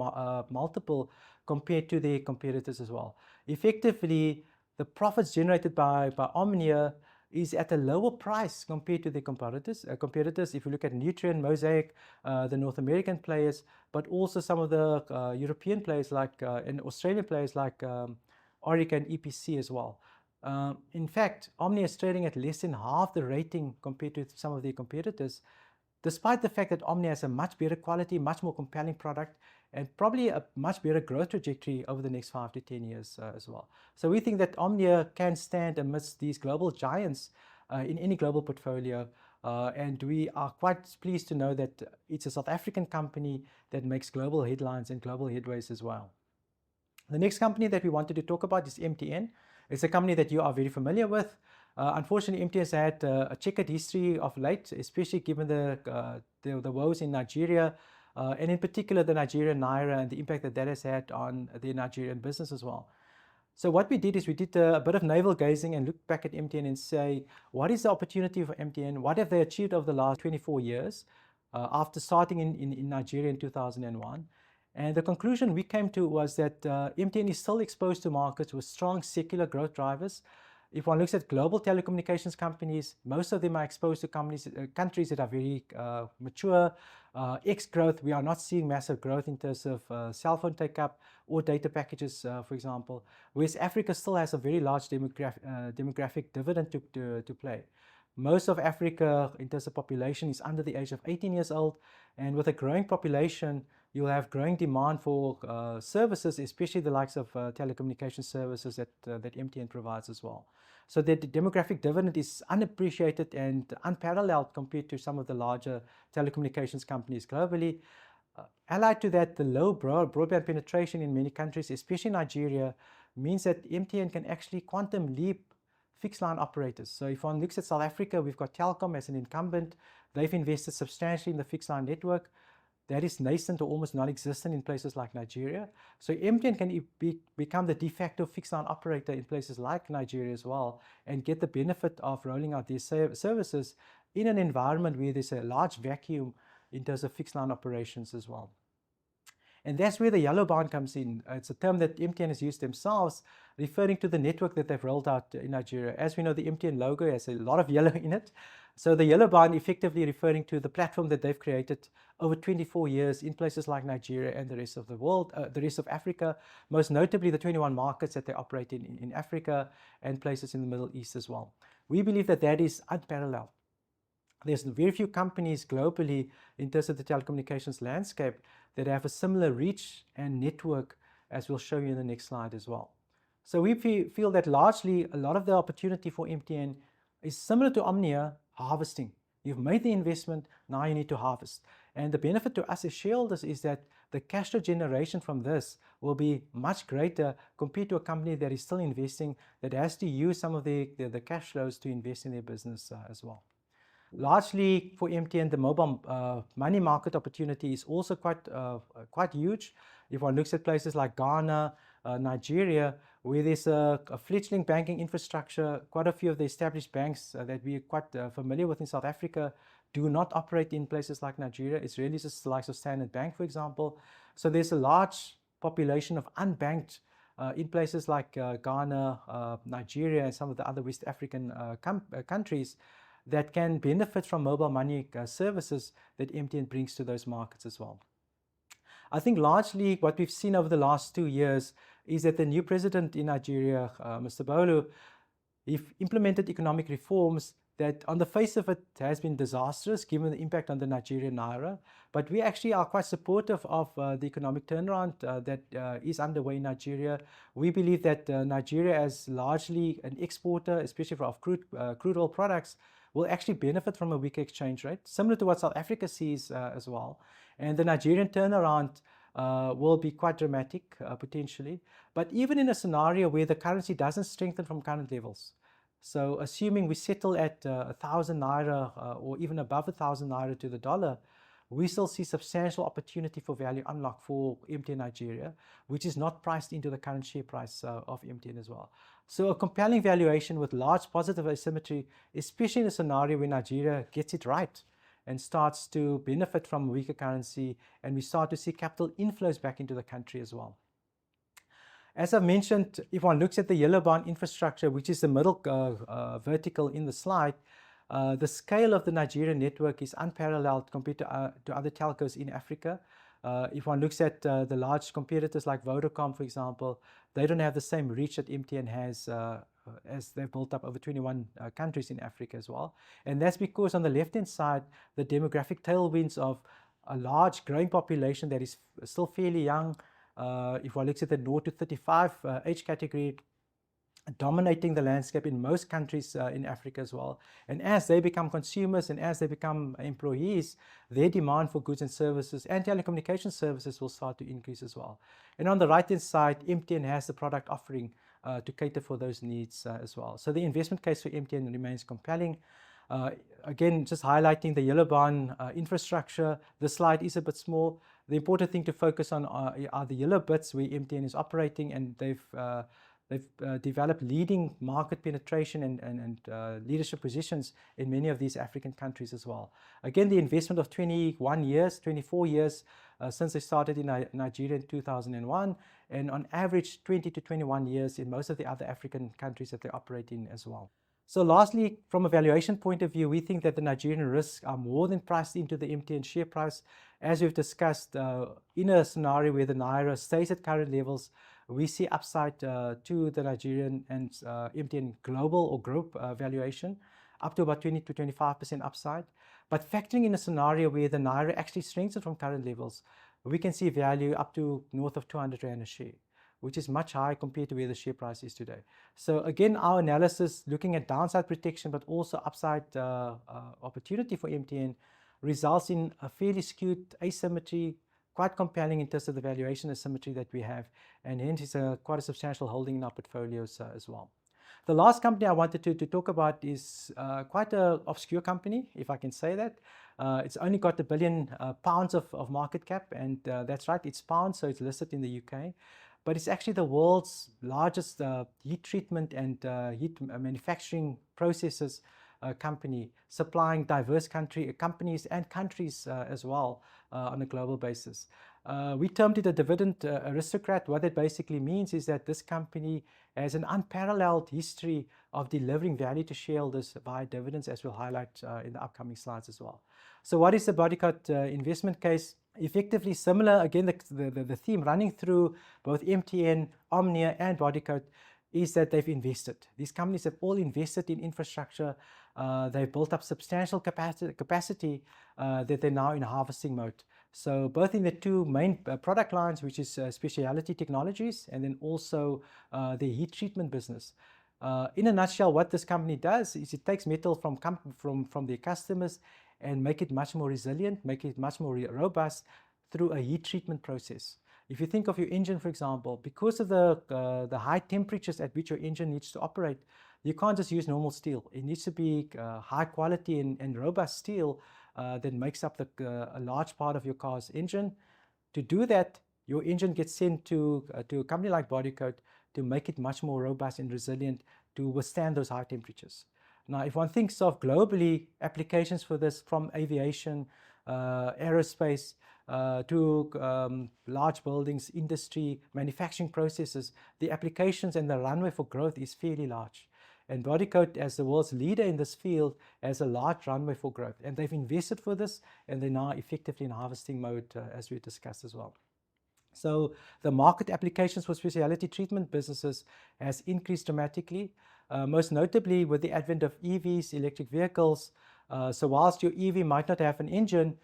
multiple compared to their competitors as well. Effectively, the profits generated by Omnia is at a lower price compared to their competitors. If you look at Nutrien, Mosaic, the North American players, but also some of the European players and Australian players like Orica and EPC as well. In fact, Omnia is trading at less than half the rating compared to some of their competitors, despite the fact that Omnia has a much better quality, much more compelling product, and probably a much better growth trajectory over the next 5 to 10 years as well. So we think that Omnia can stand amidst these global giants in any global portfolio, and we are quite pleased to know that it's a South African company that makes global headlines and global headways as well. The next company that we wanted to talk about is MTN. It's a company that you are very familiar with. Unfortunately, MTN has had a checkered history of late, especially given the woes in Nigeria, and in particular the Nigerian Naira and the impact that that has had on the Nigerian business as well. So what we did is we did a bit of navel gazing and looked back at MTN and say, what is the opportunity for MTN? What have they achieved over the last 24 years after starting in Nigeria in 2001? And the conclusion we came to was that MTN is still exposed to markets with strong secular growth drivers. If one looks at global telecommunications companies, most of them are exposed to countries that are very mature. Ex-growth, we are not seeing massive growth in terms of cell phone take-up or data packages, for example, whereas Africa still has a very large demographic dividend to play. Most of Africa, in terms of population, is under the age of 18 years old, and with a growing population, you'll have growing demand for services, especially the likes of telecommunication services that MTN provides as well. So the demographic dividend is unappreciated and unparalleled compared to some of the larger telecommunications companies globally. Allied to that, the low broadband penetration in many countries, especially Nigeria, means that MTN can actually quantum leap fixed line operators. So if one looks at South Africa, we've got Telkom as an incumbent. They've invested substantially in the fixed line network. That is nascent or almost non-existent in places like Nigeria. So MTN can become the de facto fixed line operator in places like Nigeria as well, and get the benefit of rolling out these services in an environment where there's a large vacuum in terms of fixed line operations as well. And that's where the yellow band comes in. It's a term that MTN has used themselves, referring to the network that they've rolled out in Nigeria. As we know, the MTN logo has a lot of yellow in it. So the yellow band effectively referring to the platform that they've created over 24 years in places like Nigeria and the rest of the world, the rest of Africa, most notably the 21 markets that they operate in Africa and places in the Middle East as well. We believe that that is unparalleled. There's very few companies globally in terms of the telecommunications landscape that have a similar reach and network, as we'll show you in the next slide as well. So we feel that largely a lot of the opportunity for MTN is similar to Omnia, harvesting. You've made the investment, now you need to harvest. And the benefit to us as shareholders is that the cash flow generation from this will be much greater compared to a company that is still investing, that has to use some of the cash flows to invest in their business as well. Largely for MTN, the mobile money market opportunity is also quite huge. If one looks at places like Ghana, Nigeria, where there's a fledgling banking infrastructure, quite a few of the established banks that we're quite familiar with in South Africa do not operate in places like Nigeria. It's really just the likes of Standard Bank, for example. So there's a large population of unbanked in places like Ghana, Nigeria, and some of the other West African countries that can benefit from mobile money services that MTN brings to those markets as well. I think largely what we've seen over the last 2 years is that the new president in Nigeria, Mr. Bolu, he's implemented economic reforms that on the face of it has been disastrous given the impact on the Nigerian naira. But we actually are quite supportive of the economic turnaround that is underway in Nigeria. We believe that Nigeria, as largely an exporter, especially of crude oil products, will actually benefit from a weaker exchange rate, similar to what South Africa sees as well. And the Nigerian turnaround will be quite dramatic, potentially. But even in a scenario where the currency doesn't strengthen from current levels, so assuming we settle at 1,000 naira or even above 1,000 naira to the dollar, we still see substantial opportunity for value unlock for MTN Nigeria, which is not priced into the current share price of MTN as well. So a compelling valuation with large positive asymmetry, especially in a scenario where Nigeria gets it right and starts to benefit from a weaker currency, and we start to see capital inflows back into the country as well. As I've mentioned, if one looks at the yellow band infrastructure, which is the middle vertical in the slide, the scale of the Nigerian network is unparalleled compared to other telcos in Africa. If one looks at the large competitors like Vodacom, for example, they don't have the same reach that MTN has as they've built up over 21 countries in Africa as well. And that's because on the left-hand side, the demographic tailwinds of a large growing population that is still fairly young. If one looks at the 0 to 35 age category, dominating the landscape in most countries in Africa as well. And as they become consumers and as they become employees, their demand for goods and services and telecommunication services will start to increase as well. And on the right-hand side, MTN has the product offering to cater for those needs as well. So the investment case for MTN remains compelling. Again, just highlighting the yellow band infrastructure. The slide is a bit small. The important thing to focus on are the yellow bits where MTN is operating, and they've They've developed leading market penetration and leadership positions in many of these African countries as well. Again, the investment of 21 years, 24 years since they started in Nigeria in 2001, and on average 20 to 21 years in most of the other African countries that they operate in as well. So lastly, from a valuation point of view, we think that the Nigerian risks are more than priced into the MTN share price. As we've discussed, in a scenario where the Naira stays at current levels, we see upside to the Nigerian and MTN global or group valuation, up to about 20 to 25% upside. But factoring in a scenario where the Naira actually strengthens from current levels, we can see value up to north of 200 Rand a share, which is much higher compared to where the share price is today. So again, our analysis looking at downside protection, but also upside opportunity for MTN results in a fairly skewed asymmetry, quite compelling in terms of the valuation asymmetry that we have, and hence it's quite a substantial holding in our portfolios as well. The last company I wanted to talk about is quite an obscure company, if I can say that. It's only got £1 billion of market cap, and that's right, it's pounds, so it's listed in the UK. But it's actually the world's largest heat treatment and heat manufacturing processes company, supplying diverse companies and countries as well on a global basis. We termed it a dividend aristocrat. What it basically means is that this company has an unparalleled history of delivering value to shareholders via dividends, as we'll highlight in the upcoming slides as well. So what is the Bodycote investment case? Effectively similar, again, the theme running through both MTN, Omnia, and Bodycote is that they've invested. These companies have all invested in infrastructure. They've built up substantial capacity that they're now in harvesting mode. So both in the two main product lines, which is specialty technologies, and then also the heat treatment business. In a nutshell, what this company does is it takes metal from their customers and make it much more resilient, make it much more robust through a heat treatment process. If you think of your engine, for example, because of the high temperatures at which your engine needs to operate, you can't just use normal steel. It needs to be high quality and robust steel that makes up a large part of your car's engine. To do that, your engine gets sent to a company like Bodycote to make it much more robust and resilient to withstand those high temperatures. Now, if one thinks of globally applications for this, from aviation, aerospace, to large buildings, industry, manufacturing processes, the applications and the runway for growth is fairly large. And Bodycote, as the world's leader in this field, has a large runway for growth. And they've invested for this, and they're now effectively in harvesting mode, as we discussed as well. So the market applications for specialty treatment businesses has increased dramatically, most notably with the advent of EVs, electric vehicles. So whilst your EV might not have an engine,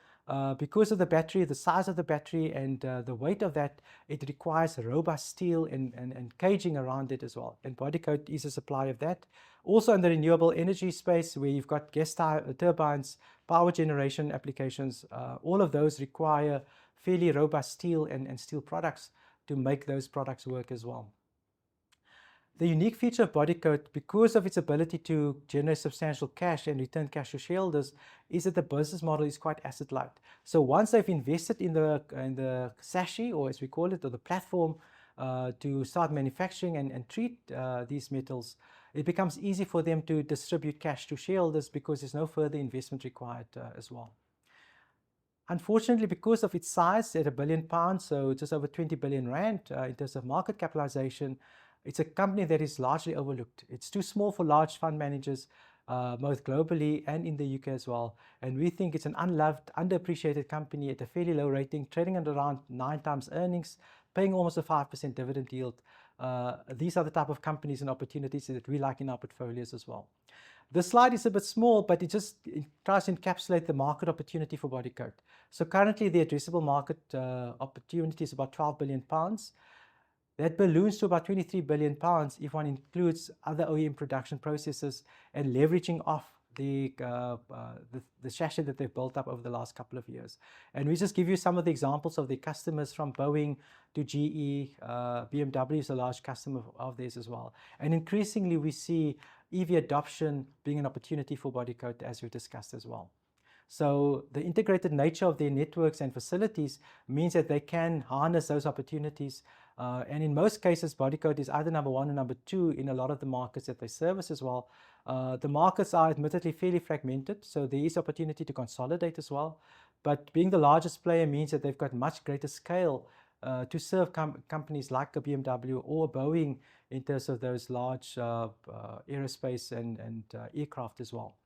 because of the battery, the size of the battery, and the weight of that, it requires robust steel and caging around it as well. And Bodycote is a supplier of that. Also in the renewable energy space, where you've got gas turbines, power generation applications, all of those require fairly robust steel and steel products to make those products work as well. The unique feature of Bodycote, because of its ability to generate substantial cash and return cash to shareholders, is that the business model is quite asset light. So once they've invested in the sachet, or as we call it, or the platform to start manufacturing and treat these metals, it becomes easy for them to distribute cash to shareholders because there's no further investment required as well. Unfortunately, because of its size at £1 billion, so just over 20 billion Rand in terms of market capitalization, it's a company that is largely overlooked. It's too small for large fund managers, both globally and in the UK as well. And we think it's an unloved, underappreciated company at a fairly low rating, trading at around 9 times earnings, paying almost a 5% dividend yield. These are the type of companies and opportunities that we like in our portfolios as well. This slide is a bit small, but it tries to encapsulate the market opportunity for Bodycote. So currently the addressable market opportunity is about £12 billion. That balloons to about £23 billion if one includes other OEM production processes and leveraging off the chassis that they've built up over the last couple of years. And we just give you some of the examples of the customers, from Boeing to GE. BMW is a large customer of theirs as well. And increasingly we see EV adoption being an opportunity for Bodycote, as we discussed as well. So the integrated nature of their networks and facilities means that they can harness those opportunities And in most cases, Bodycote is either number one or number two in a lot of the markets that they service as well. The markets are admittedly fairly fragmented, so there is opportunity to consolidate as well. But being the largest player means that they've got much greater scale to serve companies like a BMW or a Boeing in terms of those large aerospace and aircraft as well.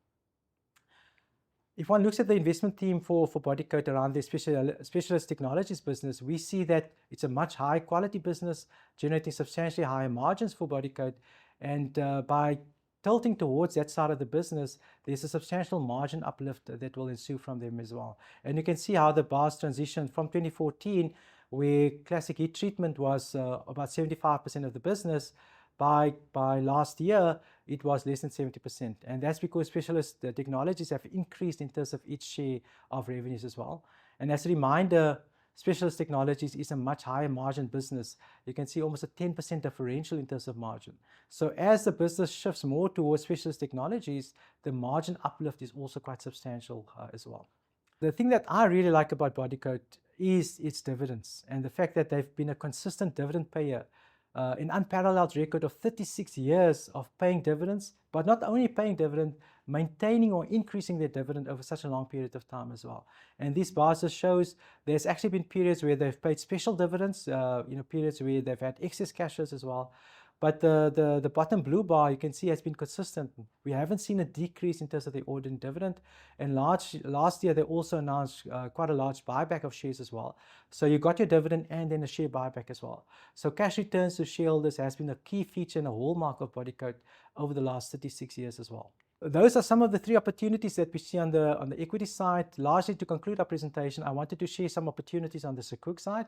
If one looks at the investment theme for Bodycote around their specialist technologies business, we see that it's a much higher quality business, generating substantially higher margins for Bodycote. And by tilting towards that side of the business, there's a substantial margin uplift that will ensue from them as well. And you can see how the bars transitioned from 2014, where classic heat treatment was about 75% of the business. By last year, it was less than 70%. And that's because specialist technologies have increased in terms of each share of revenues as well. And as a reminder, specialist technologies is a much higher margin business. You can see almost a 10% differential in terms of margin. So as the business shifts more towards specialist technologies, the margin uplift is also quite substantial as well. The thing that I really like about Bodycote is its dividends and the fact that they've been a consistent dividend payer. An unparalleled record of 36 years of paying dividends, but not only paying dividend, maintaining or increasing their dividend over such a long period of time as well. And this bar just shows there's actually been periods where they've paid special dividends, periods where they've had excess cashes as well. But the bottom blue bar, you can see, has been consistent. We haven't seen a decrease in terms of the ordinary dividend. And last year, they also announced quite a large buyback of shares as well. So you got your dividend and then a share buyback as well. So cash returns to shareholders has been a key feature and a hallmark of Bodycote over the last 36 years as well. Those are some of the three opportunities that we see on the equity side. Largely, to conclude our presentation, I wanted to share some opportunities on the Sukuk side,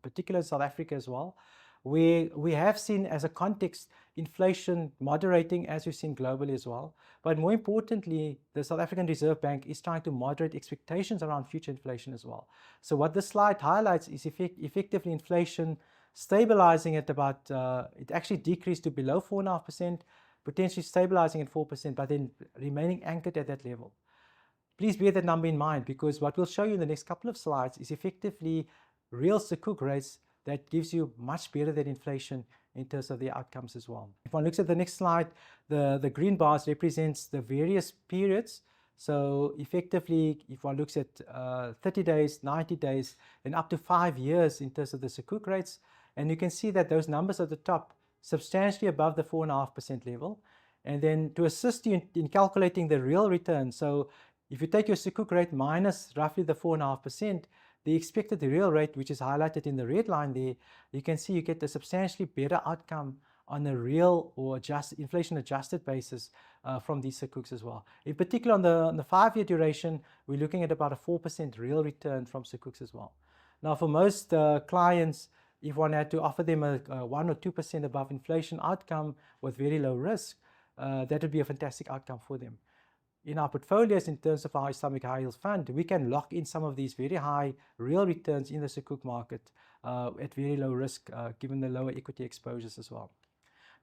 particularly South Africa as well. We have seen, as a context, inflation moderating, as we've seen globally as well. But more importantly, the South African Reserve Bank is trying to moderate expectations around future inflation as well. So what this slide highlights is effectively inflation stabilizing at about, it actually decreased to below 4.5%, potentially stabilizing at 4%, but then remaining anchored at that level. Please bear that number in mind, because what we'll show you in the next couple of slides is effectively real Sukuk rates that gives you much better than inflation in terms of the outcomes as well. If one looks at the next slide, the green bars represents the various periods. So effectively, if one looks at 30 days, 90 days, and up to 5 years in terms of the Sukuk rates, and you can see that those numbers at the top substantially above the 4.5% level. And then to assist you in calculating the real return, so if you take your Sukuk rate minus roughly the 4.5%, the expected real rate, which is highlighted in the red line there, you can see you get a substantially better outcome on a real or inflation-adjusted basis from these Sukuks as well. In particular, on the 5-year duration, we're looking at about a 4% real return from Sukuks as well. Now, for most clients, if one had to offer them a 1 or 2% above inflation outcome with very low risk, that would be a fantastic outcome for them. In our portfolios, in terms of our Islamic High Yield Fund, we can lock in some of these very high real returns in the Sukuk market at very low risk, given the lower equity exposures as well.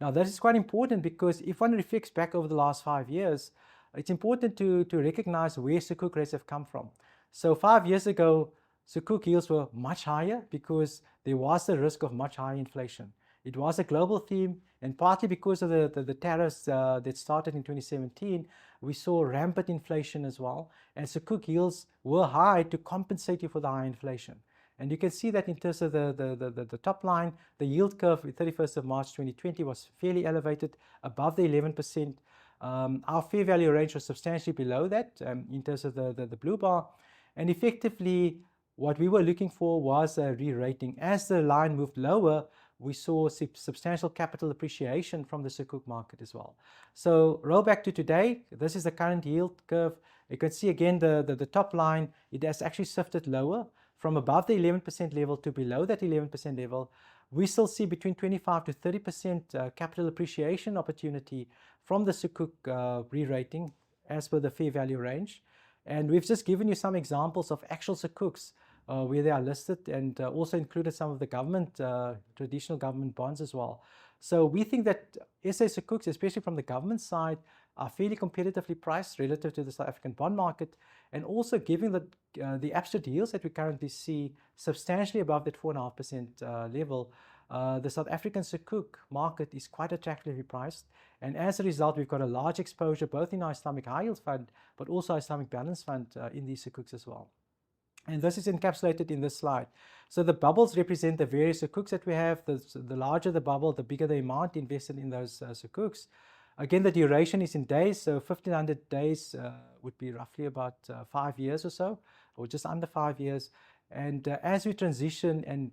Now, that is quite important because if one reflects back over the last 5 years, it's important to recognize where Sukuk rates have come from. So 5 years ago, Sukuk yields were much higher because there was the risk of much higher inflation. It was a global theme, and partly because of the tariffs that started in 2017, we saw rampant inflation as well, and Sukuk yields were high to compensate you for the high inflation. And you can see that in terms of the top line, the yield curve at 31st of March 2020 was fairly elevated, above the 11%. Our fair value range was substantially below that in terms of the blue bar, and effectively, what we were looking for was a re-rating. As the line moved lower, we saw substantial capital appreciation from the Sukuk market as well. So roll back to today, this is the current yield curve. You can see again the top line, it has actually shifted lower from above the 11% level to below that 11% level. We still see between 25 to 30% capital appreciation opportunity from the Sukuk re-rating as per the fair value range. And we've just given you some examples of actual Sukuks where they are listed, and also included some of the government, traditional government bonds as well. So we think that SA Sukuks, especially from the government side, are fairly competitively priced relative to the South African bond market, and also given the absolute yields that we currently see substantially above that 4.5% level, the South African Sukuk market is quite attractively priced, and as a result, we've got a large exposure both in our Islamic High Yield Fund, but also our Islamic Balance Fund in these Sukuks as well. And this is encapsulated in this slide. So the bubbles represent the various Sukuks that we have. The larger the bubble, the bigger the amount invested in those Sukuks. Again, the duration is in days, so 1,500 days would be roughly about 5 years or so, or just under 5 years. And as we transition and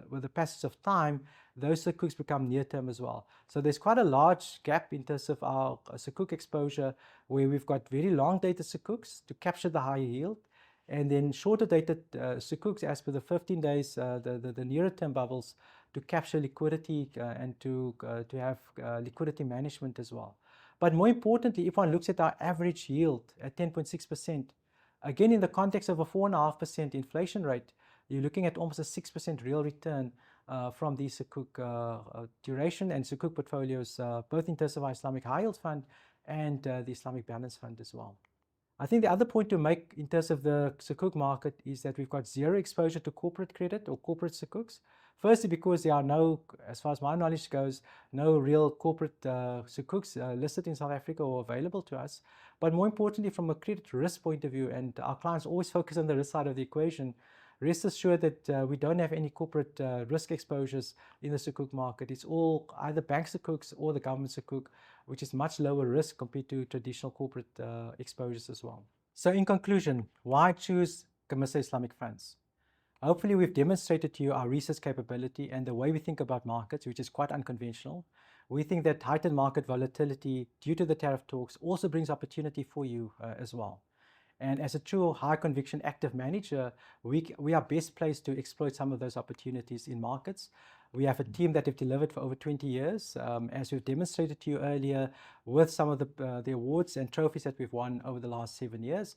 with the passage of time, those Sukuks become near-term as well. So there's quite a large gap in terms of our Sukuk exposure, where we've got very long-dated Sukuks to capture the higher yield, and then shorter dated Sukuks as per the 15 days, the nearer term bubbles, to capture liquidity and to have liquidity management as well. But more importantly, if one looks at our average yield at 10.6%, again in the context of a 4.5% inflation rate, you're looking at almost a 6% real return from these Sukuk duration and Sukuk portfolios, both in terms of our Islamic High Yield Fund and the Islamic Balance Fund as well. I think the other point to make in terms of the Sukuk market is that we've got zero exposure to corporate credit or corporate Sukuks. Firstly, because there are no, as far as my knowledge goes, no real corporate Sukuks listed in South Africa or available to us. But more importantly, from a credit risk point of view, and our clients always focus on the risk side of the equation, rest assured that we don't have any corporate risk exposures in the Sukuk market. It's all either bank Sukuks or the government Sukuk, which is much lower risk compared to traditional corporate exposures as well. So in conclusion, why choose Camissa Islamic Funds? Hopefully we've demonstrated to you our research capability and the way we think about markets, which is quite unconventional. We think that heightened market volatility due to the tariff talks also brings opportunity for you as well. And as a true high conviction active manager, we are best placed to exploit some of those opportunities in markets. We have a team that have delivered for over 20 years, as we've demonstrated to you earlier, with some of the awards and trophies that we've won over the last 7 years.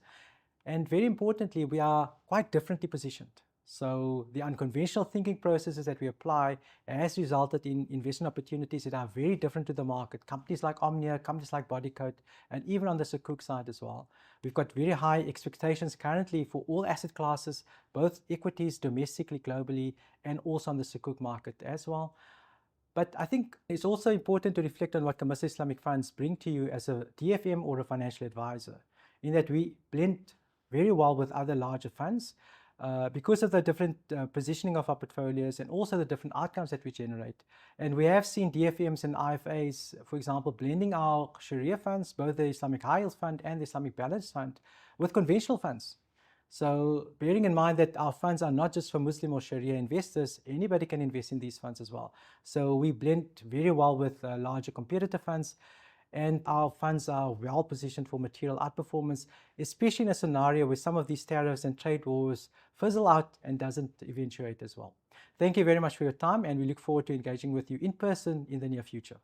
And very importantly, we are quite differently positioned. So the unconventional thinking processes that we apply has resulted in investment opportunities that are very different to the market. Companies like Omnia, companies like Bodycote, and even on the Sukuk side as well. We've got very high expectations currently for all asset classes, both equities, domestically, globally, and also on the Sukuk market as well. But I think it's also important to reflect on what Camissa Islamic Funds bring to you as a DFM or a financial advisor, in that we blend very well with other larger funds. Because of the different positioning of our portfolios and also the different outcomes that we generate. And we have seen DFMs and IFAs, for example, blending our Sharia funds, both the Islamic High Yield Fund and the Islamic Balance Fund, with conventional funds. So bearing in mind that our funds are not just for Muslim or Sharia investors, anybody can invest in these funds as well. So we blend very well with larger competitor funds. And our funds are well positioned for material outperformance, especially in a scenario where some of these tariffs and trade wars fizzle out and doesn't eventuate as well. Thank you very much for your time, and we look forward to engaging with you in person in the near future.